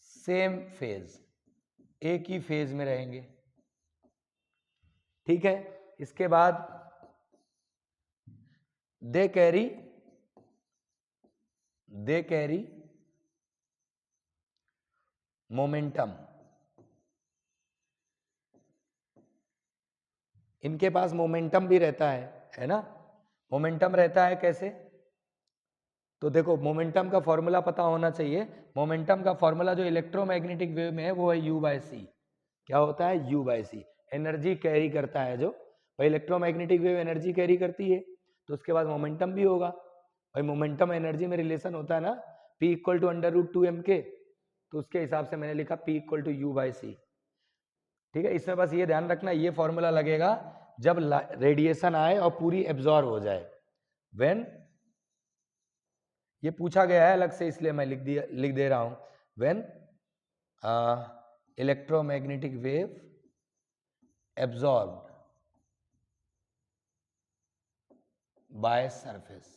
same phase, एक ही फेज में रहेंगे। ठीक है, इसके बाद दे कैरी मोमेंटम, इनके पास मोमेंटम भी रहता है ना। मोमेंटम रहता है कैसे, तो देखो मोमेंटम का फॉर्मूला पता होना चाहिए। मोमेंटम का फॉर्मूला जो इलेक्ट्रोमैग्नेटिक वेव में है वो है u/c। क्या होता है, u/c, एनर्जी कैरी करता है जो, भाई इलेक्ट्रोमैग्नेटिक वेव एनर्जी कैरी करती है तो उसके बाद मोमेंटम भी होगा। भाई मोमेंटम एनर्जी में रिलेशन होता है ना, P इक्वल टू √2m के, तो उसके हिसाब से मैंने लिखा P इक्वल टू U/c। ठीक है, इसमें बस ये ध्यान रखना, ये फॉर्मूला लगेगा जब रेडिएशन आए और पूरी एब्जॉर्ब हो जाए। व्हेन, ये पूछा गया है अलग से इसलिए मैं लिख दे रहा हूं, when electromagnetic wave absorbed by surface,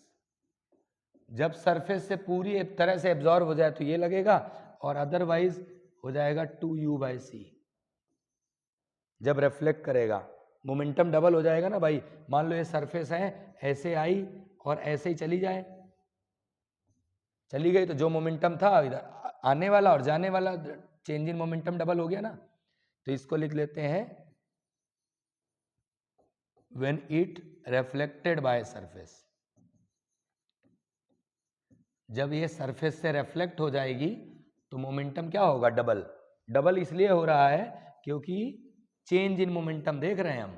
जब सरफेस से पूरी एक तरह से एब्जॉर्ब हो जाए तो ये लगेगा, और अदरवाइज हो जाएगा 2U/c। जब रिफ्लेक्ट करेगा मोमेंटम डबल हो जाएगा ना भाई, मान लो ये सरफेस है, ऐसे आई और ऐसे ही चली जाए, चली गई तो जो मोमेंटम था इधर आने वाला और जाने वाला, चेंज इन मोमेंटम डबल हो गया ना। तो इसको लिख लेते हैं when it reflected by surface, जब ये सरफेस से रिफ्लेक्ट हो जाएगी तो मोमेंटम क्या होगा, डबल। डबल इसलिए हो रहा है क्योंकि चेंज इन मोमेंटम देख रहे हैं हम,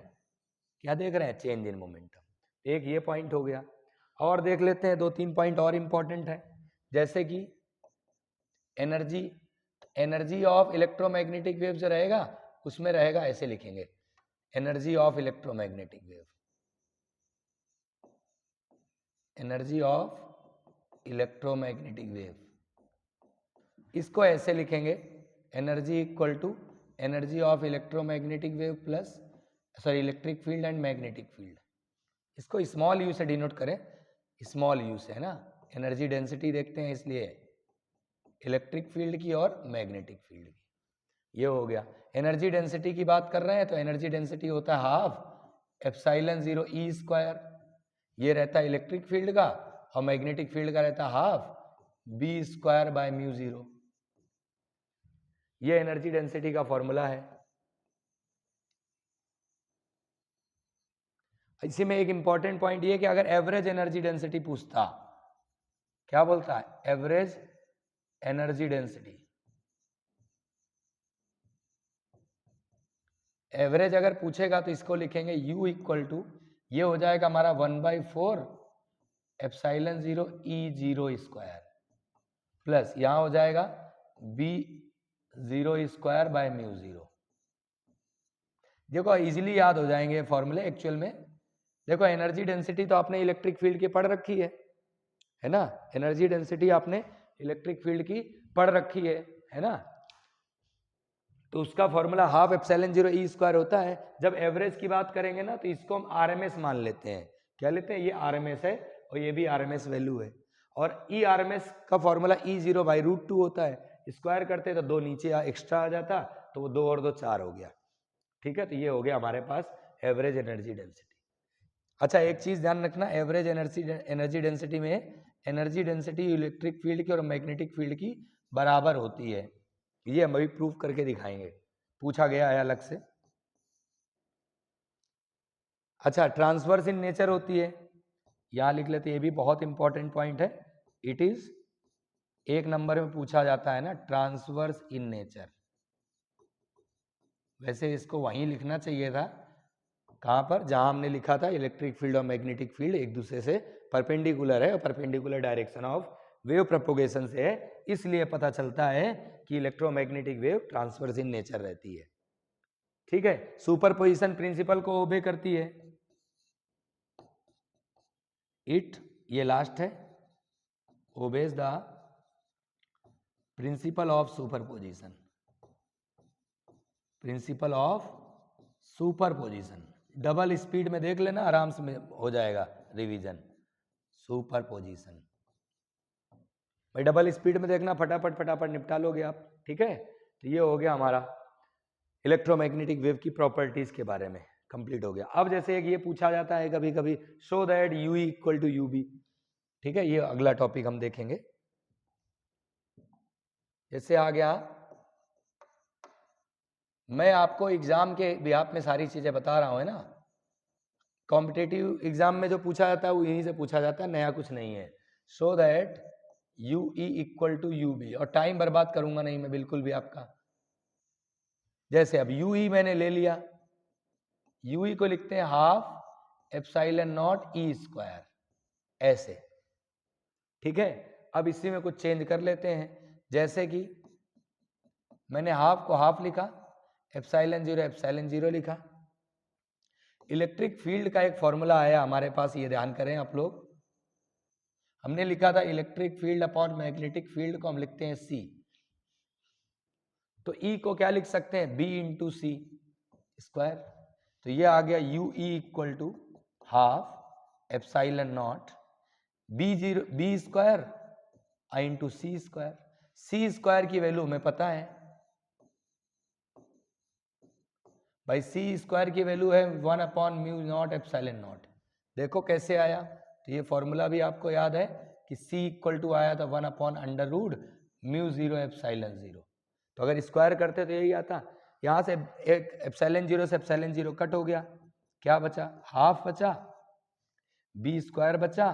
क्या देख रहे हैं, चेंज इन मोमेंटम। एक ये पॉइंट हो गया, और देख लेते हैं 2-3 पॉइंट और इंपॉर्टेंट है, जैसे कि एनर्जी ऑफ इलेक्ट्रोमैग्नेटिक वेव जो रहेगा उसमें रहेगा, ऐसे लिखेंगे, energy of electromagnetic wave, energy of electromagnetic wave, इसको ऐसे लिखेंगे, energy equal to energy of electromagnetic wave plus electric field and magnetic field. इसको स्मॉल यू से डिनोट करें, स्मॉल यू से, है ना, एनर्जी डेंसिटी देखते हैं इसलिए, इलेक्ट्रिक फील्ड की और मैग्नेटिक फील्ड की। ये हो गया, एनर्जी डेंसिटी की बात कर रहे हैं तो एनर्जी डेंसिटी होता है हाफ एप्सिलॉन 0 E², ये रहता है इलेक्ट्रिक फील्ड का, और मैग्नेटिक फील्ड का रहता है हाफ B²/μ0। ये एनर्जी डेंसिटी का फॉर्मूला है। इसी में एक इंपॉर्टेंट पॉइंट ये कि अगर एवरेज एनर्जी डेंसिटी पूछता, क्या बोलता है, एवरेज एनर्जी डेंसिटी, एवरेज अगर पूछेगा तो इसको लिखेंगे U इक्वल टू, ये हो जाएगा हमारा 1/4 एप्सिलॉन 0 E0² प्लस यहां हो जाएगा B0²/μ0। देखो इजीली याद हो जाएंगे फॉर्मूले एक्चुअल में। देखो एनर्जी डेंसिटी तो आपने इलेक्ट्रिक फील्ड की पढ़ रखी है ना, एनर्जी डेंसिटी आपने इलेक्ट्रिक फील्ड की पढ़ रखी है ना, तो उसका फॉर्मूला हाफ एप्सिलॉन 0 E² होता है। जब एवरेज की बात करेंगे ना तो इसको हम RMS मान लेते हैं, क्या लेते हैं, ये RMS है और ये भी RMS वैल्यू है, और RMS का फॉर्मूला E0/√2 होता है, स्क्वायर करते तो 2 नीचे एक्स्ट्रा आ जाता, तो वो 2 और 2 4 हो गया। ठीक है, तो ये हो गया हमारे पास एवरेज एनर्जी डेंसिटी। अच्छा एक चीज ध्यान रखना, एवरेज एनर्जी डेंसिटी में एनर्जी डेंसिटी इलेक्ट्रिक फील्ड की और मैग्नेटिक फील्ड की बराबर होती है, ये हम अभी प्रूफ करके दिखाएंगे, पूछा गया है अलग से। अच्छा ट्रांसवर्स इन नेचर होती है, यहां लिख लेते हैं, ये भी बहुत इंपॉर्टेंट पॉइंट है, इट इज, एक नंबर में पूछा जाता है ना, ट्रांसवर्स इन नेचर। वैसे इसको वहीं लिखना चाहिए था, कहां पर, जहां हमने लिखा था इलेक्ट्रिक फील्ड और मैग्नेटिक फील्ड एक दूसरे से परपेंडिकुलर है और perpendicular direction of wave propagation से है, इसलिए पता चलता है कि electromagnetic wave transverse in nature रहती है। ठीक है, सुपरपोजिशन प्रिंसिपल को ओबे करती है, इट, ये लास्ट है, obeys the principle of superposition, principle of superposition. Double speed में देख लेना, आराम से हो जाएगा रिवीजन, सुपरपोजिशन। भाई डबल स्पीड में देखना, फटाफट फटाफट निपटा लोगे आप। ठीक है, तो ये हो गया हमारा इलेक्ट्रोमैग्नेटिक वेव की प्रॉपर्टीज के बारे में, कंप्लीट हो गया। अब जैसे एक ये पूछा जाता है कभी कभी, show that U equal to UB। ठीक है, ये अगला टॉपिक हम देखेंगे। जैसे आ गया, मैं आपको एग्जाम के बिहाफ में सारी चीजें बता रहा हूं, है ना, कॉम्पिटेटिव एग्जाम में जो पूछा जाता है वो यहीं से पूछा जाता है, नया कुछ नहीं है। So that UE equal to UB, और टाइम बर्बाद करूंगा नहीं मैं बिल्कुल भी आपका। जैसे अब UE मैंने ले लिया, यूई को लिखते हैं half epsilon not E square, ऐसे। ठीक है, अब इसी में कुछ चेंज कर लेते हैं, जैसे कि मैंने हाफ को हाफ लिखा, एप्सिलॉन जीरो लिखा। इलेक्ट्रिक फील्ड का एक फॉर्मूला आया हमारे पास, ये ध्यान करें आप लोग। हमने लिखा था electric field upon magnetic field को हम लिखते हैं सी, तो ई को क्या लिख सकते हैं, बी इंटू सी स्क्वायर। तो ये आ गया u e equal to half epsilon naught b square i into c square. C square की वैल्यू हमें पता है भाई, सी स्क्वायर की वैल्यू है 1 upon mu naught epsilon not. देखो कैसे आया, तो ये फॉर्मूला भी आपको याद है कि C इक्वल टू आया था 1 upon under root mu zero epsilon zero. तो अगर स्क्वायर करते तो यही आता, यहाँ से एक एप्सिलॉन जीरो कट हो गया, क्या बचा, हाफ बचा, बी स्क्वायर बचा,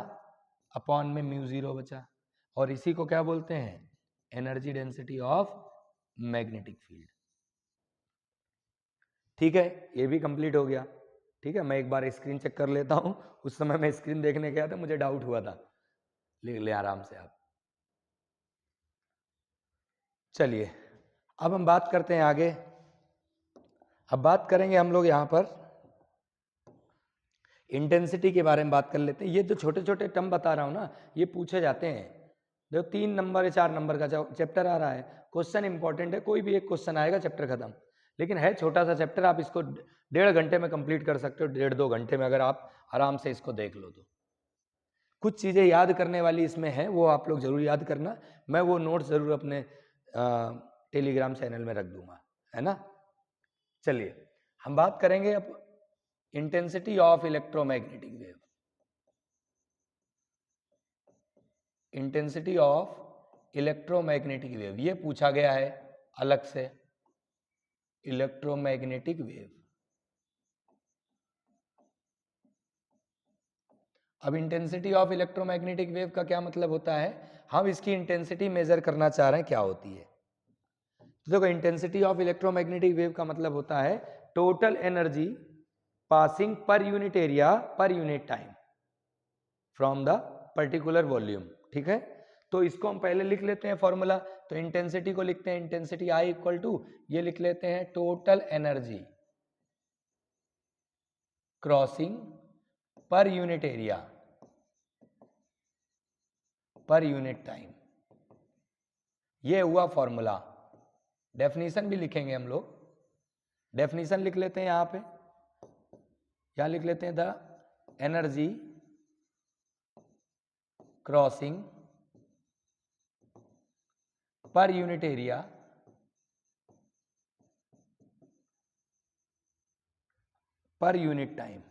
अपॉन में म्यू जीरो बचा, और इसी को क्या बोलते हैं, energy density of magnetic field. ठीक है, ये भी कंप्लीट हो गया। ठीक है, मैं एक बार स्क्रीन चेक कर लेता हूं, उस समय मैं स्क्रीन देखने गया था, मुझे डाउट हुआ था, लिख ले आराम से आप। चलिए अब हम बात करते हैं आगे। अब बात करेंगे हम लोग यहां पर इंटेंसिटी के बारे में बात कर लेते हैं। ये जो छोटे छोटे टर्म बता रहा हूं ना, ये पूछे जाते हैं। देखो 3 नंबर या 4 नंबर का चैप्टर आ रहा है, क्वेश्चन इंपॉर्टेंट है, कोई भी एक क्वेश्चन आएगा, चैप्टर खत्म। लेकिन है छोटा सा चैप्टर, आप इसको 1.5 घंटे में कंप्लीट कर सकते हो, 1.5-2 घंटे में, अगर आप आराम से इसको देख लो तो। कुछ चीज़ें याद करने वाली इसमें है, वो आप लोग जरूर याद करना, मैं वो नोट्स जरूर अपने टेलीग्राम चैनल में रख दूंगा, है ना। चलिए हम बात करेंगे अब intensity of electromagnetic wave. Intensity of electromagnetic wave ये पूछा गया है अलग से, इलेक्ट्रोमैग्नेटिक वेव। अब इंटेंसिटी ऑफ इलेक्ट्रोमैग्नेटिक वेव का क्या मतलब होता है, हम इसकी इंटेंसिटी मेजर करना चाह रहे हैं, क्या होती है। तो देखो इंटेंसिटी ऑफ इलेक्ट्रोमैग्नेटिक वेव का मतलब होता है total energy passing per unit area per unit time from the particular volume. ठीक है, तो इसको हम पहले लिख लेते हैं फॉर्मूला। तो इंटेंसिटी को लिखते हैं, इंटेंसिटी आई इक्वल टू, ये लिख लेते हैं total energy crossing per unit area per unit time. ये हुआ फॉर्मूला। डेफिनेशन भी लिखेंगे हम लोग, डेफिनेशन लिख लेते हैं यहां पे, क्या लिख लेते हैं, the energy crossing per unit area per unit time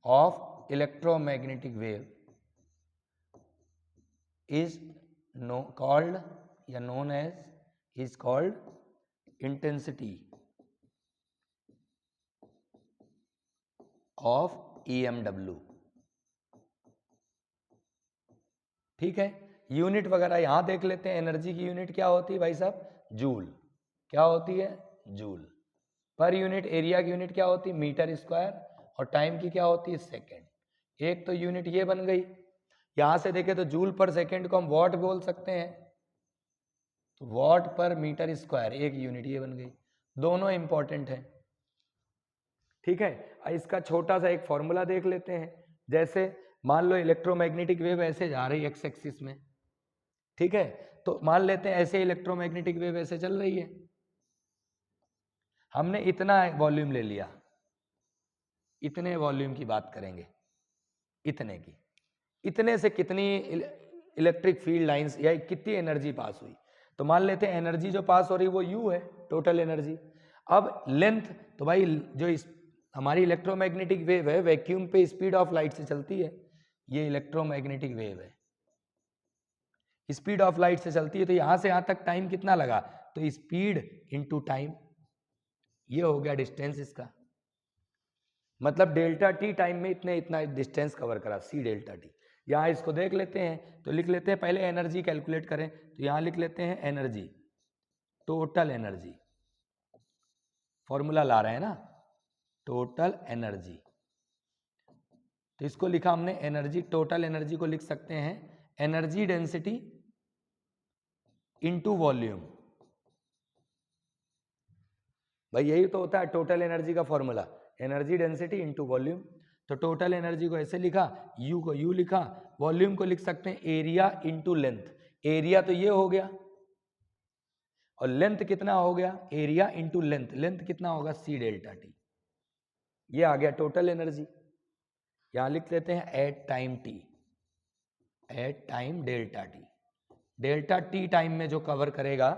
of electromagnetic wave is called या known as is called intensity of EMW। ठीक है, यूनिट वगैरह यहां देख लेते हैं। एनर्जी की यूनिट क्या होती है भाई साहब, जूल। क्या होती है, जूल। पर यूनिट एरिया की यूनिट क्या होती है, मीटर स्क्वायर। और टाइम की क्या होती है, सेकेंड। एक तो यूनिट ये बन गई। यहां से देखें तो जूल पर सेकेंड को हम वॉट बोल सकते हैं, तो वॉट पर मीटर स्क्वायर एक यूनिट ये बन गई। दोनों इंपॉर्टेंट है। ठीक है, इसका छोटा सा एक फॉर्मूला देख लेते हैं। जैसे मान लो इलेक्ट्रोमैग्नेटिक वेव ऐसे जा रही है एक्स एक्सिस में, ठीक है, तो मान लेते हैं ऐसे इलेक्ट्रोमैग्नेटिक वेव ऐसे चल रही है, हमने इतना वॉल्यूम ले लिया, इतने वॉल्यूम की बात करेंगे, इतने की, इतने से कितनी इलेक्ट्रिक फील्ड लाइंस या कितनी एनर्जी पास हुई। तो मान लेते हैं एनर्जी जो पास हो रही वो यू है, टोटल एनर्जी। अब लेंथ, तो भाई जो हमारी इलेक्ट्रोमैग्नेटिक वेव है वैक्यूम पे स्पीड ऑफ लाइट से चलती है, ये इलेक्ट्रोमैग्नेटिक वेव है, स्पीड ऑफ लाइट से चलती है। तो यहां से यहां तक टाइम कितना लगा, तो स्पीड इनटू टाइम, ये हो गया डिस्टेंस इसका। मतलब डेल्टा टी टाइम में इतना डिस्टेंस कवर करा, सी डेल्टा टी। यहाँ इसको देख लेते हैं, तो लिख लेते हैं, पहले एनर्जी कैलकुलेट करें, तो यहाँ लिख लेते हैं एनर्जी, टोटल एनर्जी, फॉर्मूला ला रहे हैं ना, टोटल एनर्जी। तो इसको लिखा हमने एनर्जी, टोटल एनर्जी को लिख सकते हैं एनर्जी डेंसिटी इनटू वॉल्यूम। भाई यही तो होता है टोटल एनर्जी का formula, energy density into volume. तो टोटल एनर्जी को ऐसे लिखा, यू को यू लिखा, वॉल्यूम को लिख सकते हैं एरिया इनटू लेंथ। एरिया तो ये हो गया और लेंथ कितना हो गया, एरिया इनटू लेंथ, लेंथ कितना होगा सी डेल्टा टी। ये आ गया टोटल एनर्जी। यहां लिख लेते हैं at time t, at time delta t. Delta t time में जो कवर करेगा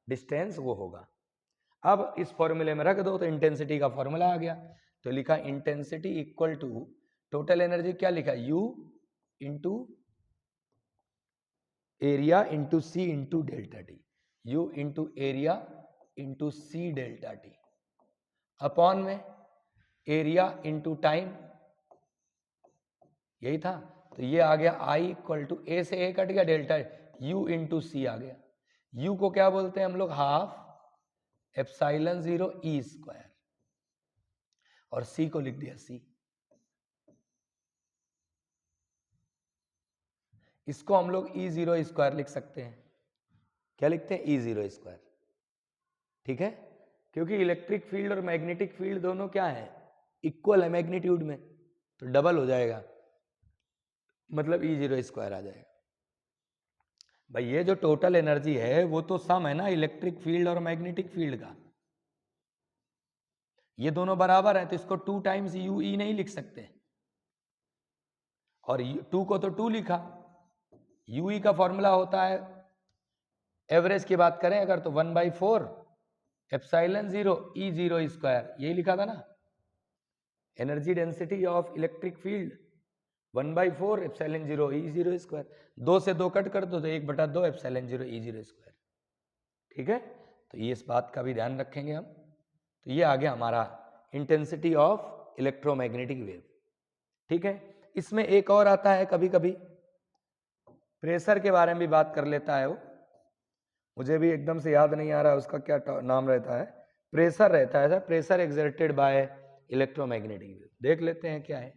डिस्टेंस वो होगा। अब इस फॉर्मूले में रख दो तो इंटेंसिटी का फॉर्मूला आ गया। तो लिखा intensity equal to total energy, क्या लिखा u into area into c into delta t, u into area into c delta t upon में एरिया इंटू टाइम, यही था। तो ये आ गया आई इक्वल टू, ए से ए कट गया, डेल्टा यू इंटू सी आ गया। यू को क्या बोलते हैं हम लोग, हाफ एप्सिलॉन 0 ई स्क्वायर, और सी को लिख दिया सी। इसको हम लोग E0 स्क्वायर लिख सकते हैं। क्या लिखते हैं, E0 स्क्वायर, ठीक है, क्योंकि इलेक्ट्रिक फील्ड और मैग्नेटिक फील्ड दोनों क्या है, इक्वल है मैग्नीट्यूड में, तो डबल हो जाएगा, मतलब E0 स्क्वायर आ जाएगा। भाई ये जो टोटल एनर्जी है वो तो सम है ना इलेक्ट्रिक फील्ड और मैग्नेटिक फील्ड का, ये दोनों बराबर है, तो इसको 2 टाइम्स UE नहीं लिख सकते, और 2 को तो 2 लिखा। UE का फॉर्मूला होता है, एवरेज की बात करें अगर तो 1/4 एप्सिलॉन 0 E0 स्क्वायर, यही लिखा था ना, energy density of electric field 1/4 epsilon 0 E0 square. 2 से 2 कट कर दो तो 1/2 एप्सिलॉन 0 E0 स्क्वायर, ठीक है। तो ये इस बात का भी ध्यान रखेंगे हम। तो ये आ गया हमारा इंटेंसिटी ऑफ इलेक्ट्रोमैग्नेटिक वेव, ठीक है। इसमें एक और आता है कभी कभी, प्रेशर के बारे में भी बात कर लेता है वो, मुझे भी एकदम से याद नहीं आ रहा उसका क्या नाम रहता है, प्रेशर रहता है, pressure exerted by electromagnetic wave. देख लेते हैं क्या है।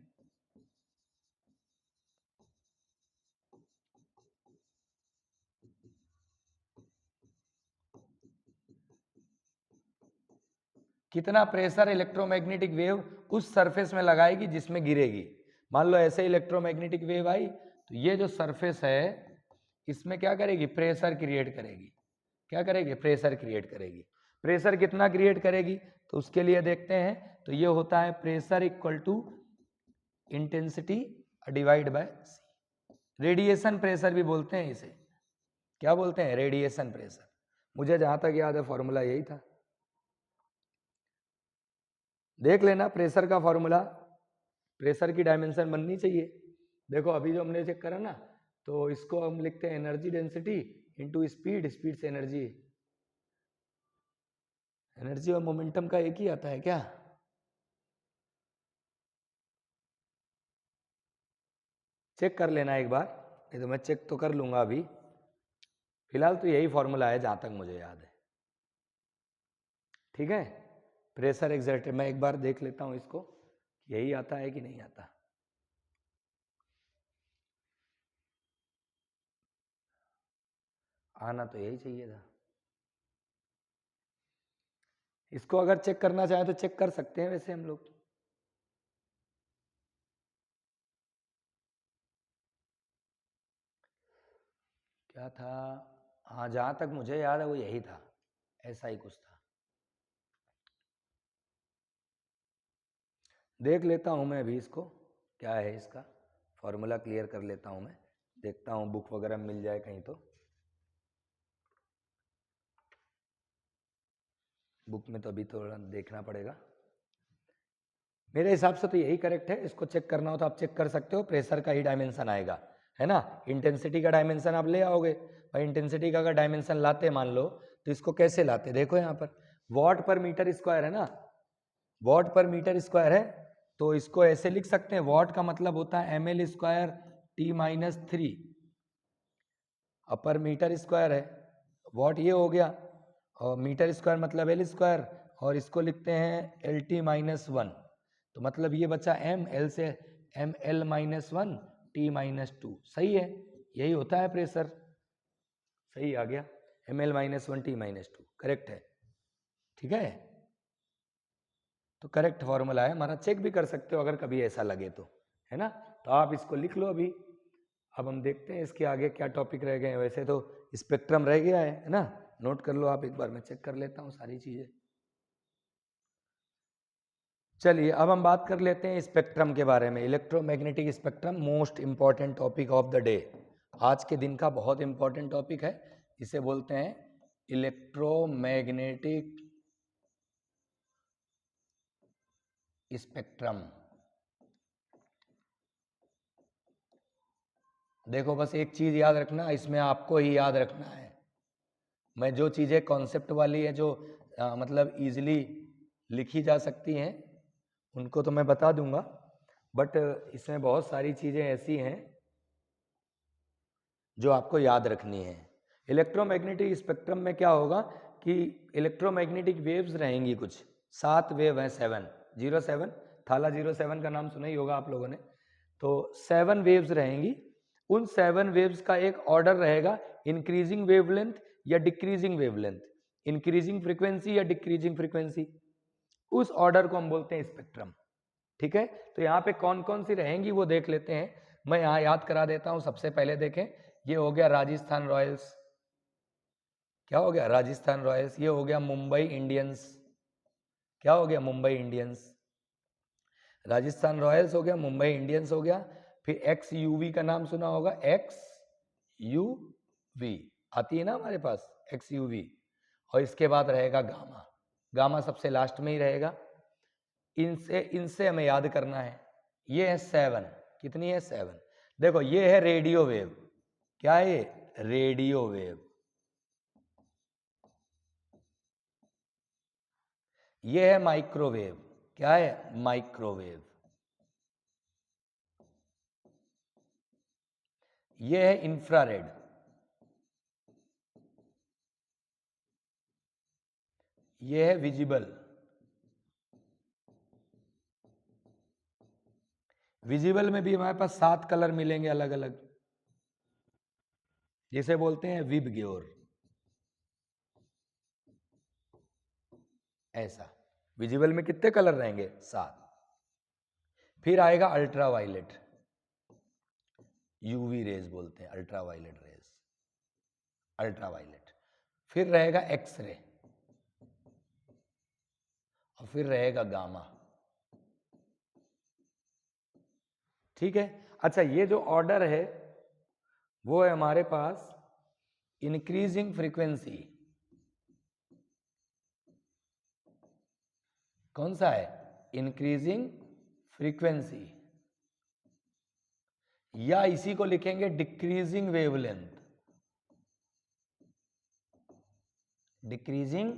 कितना प्रेशर इलेक्ट्रोमैग्नेटिक वेव उस सरफेस में लगाएगी जिसमें गिरेगी। मान लो ऐसे इलेक्ट्रोमैग्नेटिक वेव आई, तो ये जो सरफेस है इसमें क्या करेगी, प्रेशर क्रिएट करेगी। क्या करेगी, प्रेशर क्रिएट करेगी। प्रेशर कितना क्रिएट करेगी, तो उसके लिए देखते हैं, तो ये होता है pressure equal to intensity divide by c. Radiation pressure भी बोलते हैं इसे, क्या बोलते हैं, रेडिएशन प्रेशर। मुझे जहां तक याद है फॉर्मूला यही था, देख लेना प्रेशर का फॉर्मूला, प्रेशर की डायमेंशन बननी चाहिए। देखो अभी जो हमने चेक करा ना, तो इसको हम लिखते हैं energy density into speed, speed से एनर्जी, एनर्जी और मोमेंटम का एक ही आता है क्या, चेक कर लेना एक बार, नहीं तो मैं चेक तो कर लूंगा अभी, फिलहाल तो यही फॉर्मूला है जहां तक मुझे याद है, ठीक है। प्रेशर एक्सर्टेड, मैं एक बार देख लेता हूं इसको, यही आता है कि नहीं आता। आना तो यही चाहिए था। इसको अगर चेक करना चाहें तो चेक कर सकते हैं वैसे हम लोग। क्या था, हाँ जहां तक मुझे याद है वो यही था, ऐसा ही कुछ था। देख लेता हूं मैं अभी इसको, क्या है इसका फॉर्मूला, क्लियर कर लेता हूं मैं, देखता हूं बुक वगैरह मिल जाए कहीं तो। बुक में तो अभी थोड़ा देखना पड़ेगा, मेरे हिसाब से तो यही करेक्ट है। इसको चेक करना हो तो आप चेक कर सकते हो, प्रेशर का ही डायमेंशन आएगा, है ना। इंटेंसिटी का डायमेंशन आप ले आओगे, भाई इंटेंसिटी का अगर डायमेंशन लाते मान लो, तो इसको कैसे लाते, देखो यहाँ पर वॉट पर मीटर स्क्वायर है ना, वॉट पर मीटर स्क्वायर है, तो इसको ऐसे लिख सकते हैं, वॉट का मतलब होता है ml स्क्वायर T-3 अपर मीटर स्क्वायर है, वॉट ये हो गया, और मीटर स्क्वायर मतलब एल स्क्वायर, और इसको लिखते हैं एल टी माइनस वन, तो मतलब ये बचा एम, एल से m l minus one t minus two. सही है, यही होता है प्रेशर। सही आ गया, m l minus one t minus two, correct है। ठीक है, तो करेक्ट फॉर्मूला है हमारा, चेक भी कर सकते हो अगर कभी ऐसा लगे तो, है ना। तो आप इसको लिख लो अभी। अब हम देखते हैं इसके आगे क्या टॉपिक रह गए हैं। वैसे तो स्पेक्ट्रम रह गया है ना, नोट कर लो आप एक बार, मैं चेक कर लेता हूँ सारी चीजें। चलिए अब हम बात कर लेते हैं स्पेक्ट्रम के बारे में। Electromagnetic spectrum most important topic of the day, आज के दिन का बहुत इंपॉर्टेंट टॉपिक है। इसे बोलते हैं इलेक्ट्रोमैग्नेटिक स्पेक्ट्रम। देखो बस एक चीज याद रखना, इसमें आपको ही याद रखना है। मैं जो चीजें कॉन्सेप्ट वाली है, जो मतलब इजीली लिखी जा सकती हैं, उनको तो मैं बता दूंगा, बट इसमें बहुत सारी चीजें ऐसी हैं जो आपको याद रखनी है। इलेक्ट्रोमैग्नेटिक स्पेक्ट्रम में क्या होगा कि इलेक्ट्रोमैग्नेटिक वेव्स रहेंगी कुछ, 7 वेव हैं, 7 थाला 07 का नाम सुना ही होगा आप लोगों ने। तो 7 वेव्स रहेंगी, उन 7 वेव्स का एक ऑर्डर रहेगा, इंक्रीजिंग वेवलेंथ या डिक्रीजिंग वेवलेंथ, इंक्रीजिंग फ्रीक्वेंसी या डिक्रीजिंग फ्रीक्वेंसी, उस ऑर्डर को हम बोलते हैं स्पेक्ट्रम। ठीक है, तो यहाँ पे कौन कौन सी रहेंगी वो देख लेते हैं। मैं यहाँ याद करा देता हूँ। सबसे पहले देखें, ये हो गया राजस्थान रॉयल्स, क्या हो गया राजस्थान रॉयल्स। ये हो गया मुंबई इंडियंस, क्या हो गया मुंबई इंडियंस। राजस्थान रॉयल्स हो गया, मुंबई इंडियंस हो गया। फिर एक्स यूवी का नाम सुना होगा, एक्स यूवी आती है ना हमारे पास, एक्स यूवी। और इसके बाद रहेगा गामा, गामा सबसे लास्ट में ही रहेगा। इनसे हमें याद करना है। ये है 7, कितनी है 7। देखो ये है रेडियो वेव, क्या है ये, रेडियो वेव। ये है माइक्रोवेव, क्या है, माइक्रोवेव। ये है इंफ्रारेड, ये है विजिबल। विजिबल में भी हमारे पास 7 कलर मिलेंगे अलग अलग, जिसे बोलते हैं विबग्योर, ऐसा। विजिबल में कितने कलर रहेंगे, 7। फिर आएगा अल्ट्रावायलेट, यूवी रेज बोलते हैं, अल्ट्रावायलेट रेज, अल्ट्रावायलेट। फिर रहेगा एक्सरे, और फिर रहेगा गामा। ठीक है, अच्छा ये जो ऑर्डर है वो है हमारे पास इंक्रीजिंग फ्रीक्वेंसी, कौन सा है, इंक्रीजिंग फ्रीक्वेंसी, या इसी को लिखेंगे डिक्रीजिंग वेवलेंथ, डिक्रीजिंग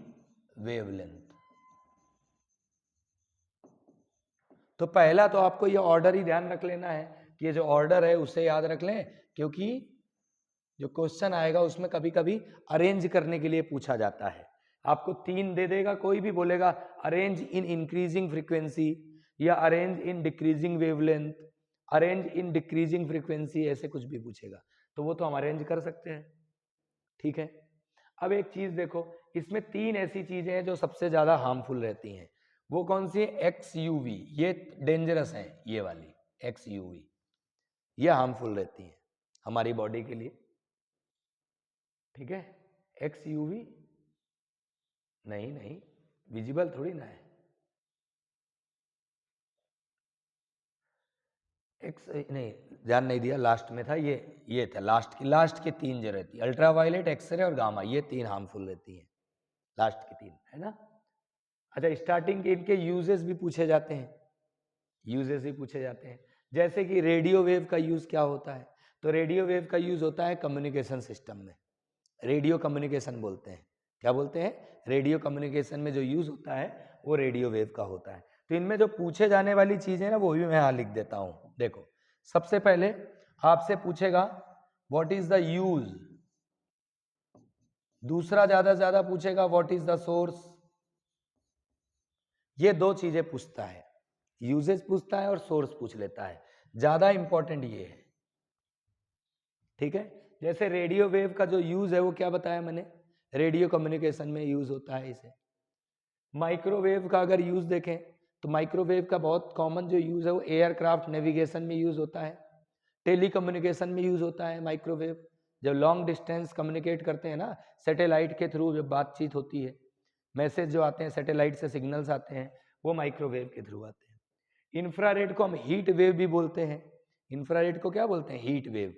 वेवलेंथ। तो पहला तो आपको ये ऑर्डर ही ध्यान रख लेना है कि ये जो ऑर्डर है उसे याद रख लें, क्योंकि जो क्वेश्चन आएगा उसमें कभी कभी अरेंज करने के लिए पूछा जाता है। आपको 3 दे देगा, कोई भी बोलेगा अरेंज इन इंक्रीजिंग फ्रीक्वेंसी, या arrange in decreasing wavelength, arrange in decreasing frequency, ऐसे कुछ भी पूछेगा तो वो तो हम अरेंज कर सकते हैं। ठीक है, अब एक चीज देखो, इसमें 3 ऐसी चीजें हैं जो सबसे ज्यादा हार्मफुल रहती हैं। वो कौन सी है, एक्स यूवी, ये डेंजरस है, ये वाली एक्स यूवी, ये हार्मफुल रहती हैं हमारी बॉडी के लिए। ठीक है, एक्स यूवी, नहीं नहीं, विजिबल थोड़ी ना है, एक्स नहीं, ध्यान नहीं दिया, लास्ट में था ये था लास्ट के 3 जो रहती है, अल्ट्रावायलेट, एक्सरे और गामा, ये 3 हार्मफुल रहती हैं, लास्ट की 3, है ना। अच्छा, स्टार्टिंग के इनके यूजेस भी पूछे जाते हैं, यूजेस भी पूछे जाते हैं। जैसे कि रेडियो वेव का यूज क्या होता है, तो रेडियो वेव का यूज होता है कम्युनिकेशन सिस्टम में, रेडियो कम्युनिकेशन बोलते हैं, क्या बोलते हैं, रेडियो कम्युनिकेशन में जो यूज होता है वो रेडियो वेव का होता है। तो इनमें जो पूछे जाने वाली चीजें ना वो भी मैं यहाँ लिख देता हूँ। देखो सबसे पहले आपसे पूछेगा व्हाट इज द यूज दूसरा ज्यादा से ज्यादा पूछेगा व्हाट इज द सोर्स। ये दो चीजें पूछता है, यूजेज पूछता है और सोर्स पूछ लेता है, ज्यादा इंपॉर्टेंट ये है। ठीक है, जैसे रेडियो वेव का जो यूज है वो क्या बताया मैंने, रेडियो कम्युनिकेशन में यूज होता है इसे। माइक्रोवेव का अगर यूज देखें तो माइक्रोवेव का बहुत कॉमन जो यूज है वो एयरक्राफ्ट नेविगेशन में यूज होता है, टेलीकम्युनिकेशन में यूज होता है माइक्रोवेव। जब लॉन्ग डिस्टेंस कम्युनिकेट करते हैं ना सैटेलाइट के थ्रू, जब बातचीत होती है, मैसेज जो आते हैं सैटेलाइट से, सिग्नल्स आते हैं, वो माइक्रोवेव के थ्रू आते हैं। इंफ्रारेड को हम हीट वेव भी बोलते हैं। इंफ्रारेड को क्या बोलते हैं, हीट वेव।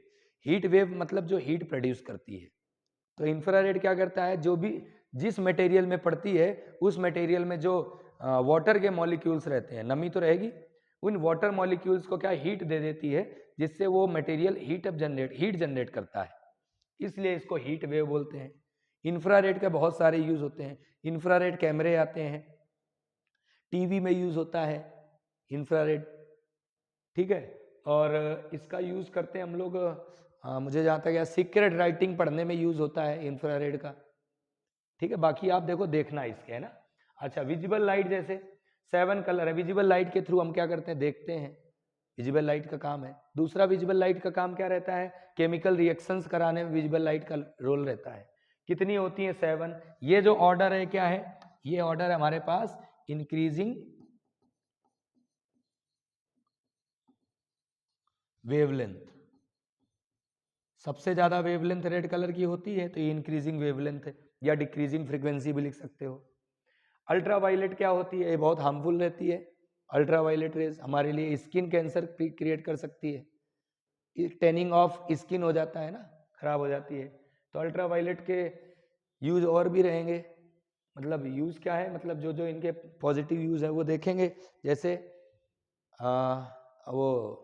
हीट वेव मतलब जो हीट प्रोड्यूस करती है। तो इंफ्रारेड क्या करता है, जो भी जिस मटेरियल में पड़ती है उस मटेरियल में जो वाटर के मॉलिक्यूल्स रहते हैं, नमी तो रहेगी, उन वाटर मॉलिक्यूल्स को क्या हीट दे देती है, जिससे वो मटेरियल हीट जनरेट करता है, इसलिए इसको हीट वेव बोलते हैं। इंफ्रारेड के बहुत सारे यूज होते हैं। इंफ्रारेड कैमरे आते हैं, टीवी में यूज होता है इंफ्रारेड। ठीक है, और इसका यूज करते हैं हम लोग, मुझे जहाँ तक याद, सीक्रेट राइटिंग पढ़ने में यूज होता है इंफ्रारेड का। ठीक है, बाकी आप देखो देखना इसके, है ना। अच्छा, विजिबल लाइट, जैसे 7 कलर है, विजिबल लाइट के थ्रू हम क्या करते हैं, देखते हैं, विजिबल लाइट का काम है। दूसरा विजिबल लाइट का काम क्या रहता है, केमिकल रिएक्शंस कराने में विजिबल लाइट का रोल रहता है। कितनी होती है, 7। ये जो ऑर्डर है क्या है, ये ऑर्डर है हमारे पास इंक्रीजिंग वेवलेंथ। सबसे ज्यादा वेवलेंथ रेड कलर की होती है, तो ये इंक्रीजिंग वेवलेंथ है, या डिक्रीजिंग फ्रीक्वेंसी भी लिख सकते हो। अल्ट्रावायलेट क्या होती है, ये बहुत हार्मफुल रहती है। अल्ट्रावायलेट रेज हमारे लिए स्किन कैंसर क्रिएट कर सकती है, टैनिंग ऑफ स्किन हो जाता है ना, खराब हो जाती है। तो अल्ट्रावायलेट के यूज और भी रहेंगे, मतलब यूज क्या है, मतलब जो जो इनके पॉजिटिव यूज है वो देखेंगे। जैसे वो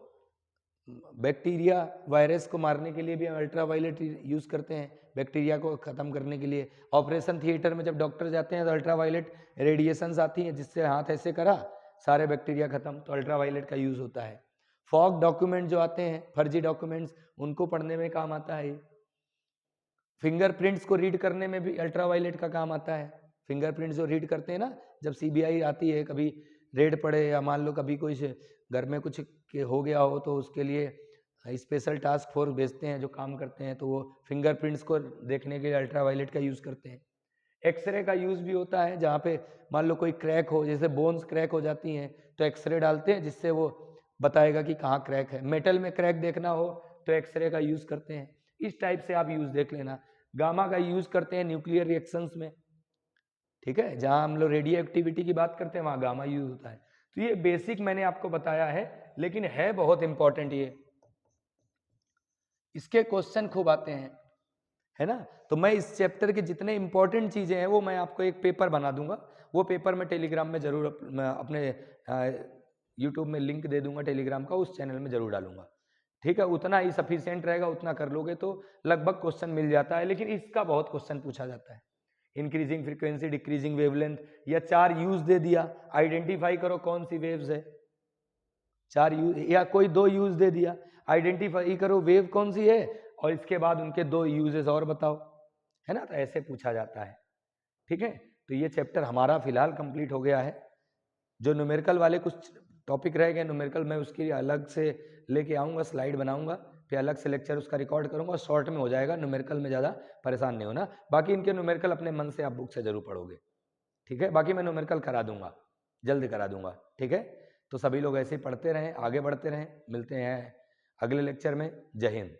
बैक्टीरिया वायरस को मारने के लिए भी हम अल्ट्रावायलेट यूज करते हैं, बैक्टीरिया को खत्म करने के लिए। ऑपरेशन थिएटर में जब डॉक्टर जाते हैं तो अल्ट्रावायलेट रेडिएशंस आती हैं, जिससे हाथ ऐसे करा सारे बैक्टीरिया खत्म, तो अल्ट्रावायलेट का यूज होता है। फॉग डॉक्यूमेंट जो आते हैं, फर्जी डॉक्यूमेंट्स, उनको पढ़ने में काम आता है। फिंगरप्रिंट्स को रीड करने में भी अल्ट्रावायलेट का काम आता है। फिंगरप्रिंट्स जो रीड करते हैं ना, जब सीबीआई आती है, कभी रेड पड़े, या मान लो कभी कोई घर में कुछ हो गया हो, तो उसके लिए स्पेशल टास्क फोर्स भेजते हैं जो काम करते हैं, तो वो फिंगरप्रिंट्स को देखने के लिए अल्ट्रावायलेट का यूज़ करते हैं। एक्सरे का यूज़ भी होता है, जहाँ पे मान लो कोई क्रैक हो, जैसे बोन्स क्रैक हो जाती हैं, तो एक्सरे डालते हैं, जिससे वो बताएगा कि कहाँ क्रैक है। मेटल में क्रैक देखना हो तो एक्सरे का यूज़ करते हैं। इस टाइप से आप यूज़ देख लेना। गामा का यूज़ करते हैं न्यूक्लियर रिएक्शंस में। ठीक है, जहाँ हम लोग रेडियो एक्टिविटी की बात करते हैं, वहाँ गामा यूज़ होता है। तो ये बेसिक मैंने आपको बताया है, लेकिन है बहुत इंपॉर्टेंट ये, इसके क्वेश्चन खूब आते हैं, है ना। तो मैं इस चैप्टर के जितने इंपॉर्टेंट चीजें हैं वो मैं आपको एक पेपर बना दूंगा, वो पेपर मैं टेलीग्राम में जरूर अपने यूट्यूब में लिंक दे दूंगा टेलीग्राम का, उस चैनल में जरूर डालूंगा। ठीक है, उतना ही सफिशियंट रहेगा, उतना कर लोगे तो लगभग क्वेश्चन मिल जाता है। लेकिन इसका बहुत क्वेश्चन पूछा जाता है, इंक्रीजिंग फ्रीक्वेंसी, डिक्रीजिंग वेवलेंथ, या 4 यूज दे दिया, आइडेंटिफाई करो कौन सी वेव्स है। 4 यूज, या कोई 2 यूज दे दिया, आइडेंटिफाई करो वेव कौन सी है, और इसके बाद उनके 2 यूजेस और बताओ, है ना। तो ऐसे पूछा जाता है। ठीक है, तो ये चैप्टर हमारा फिलहाल कंप्लीट हो गया है। जो न्यूमेरिकल वाले कुछ टॉपिक रह गए न्यूमेरिकल, मैं उसके लिए अलग से लेके आऊँगा, स्लाइड बनाऊंगा, फिर अलग से लेक्चर उसका रिकॉर्ड करूंगा, शॉर्ट में हो जाएगा, न्यूमेरिकल में ज़्यादा परेशान नहीं होना। बाकी इनके न्यूमेरिकल अपने मन से आप बुक से जरूर पढ़ोगे। ठीक है, बाकी मैं न्यूमेरिकल करा दूंगा, जल्द करा दूंगा। ठीक है, तो सभी लोग ऐसे ही पढ़ते रहें, आगे बढ़ते रहें। मिलते हैं अगले लेक्चर में। जय हिंद।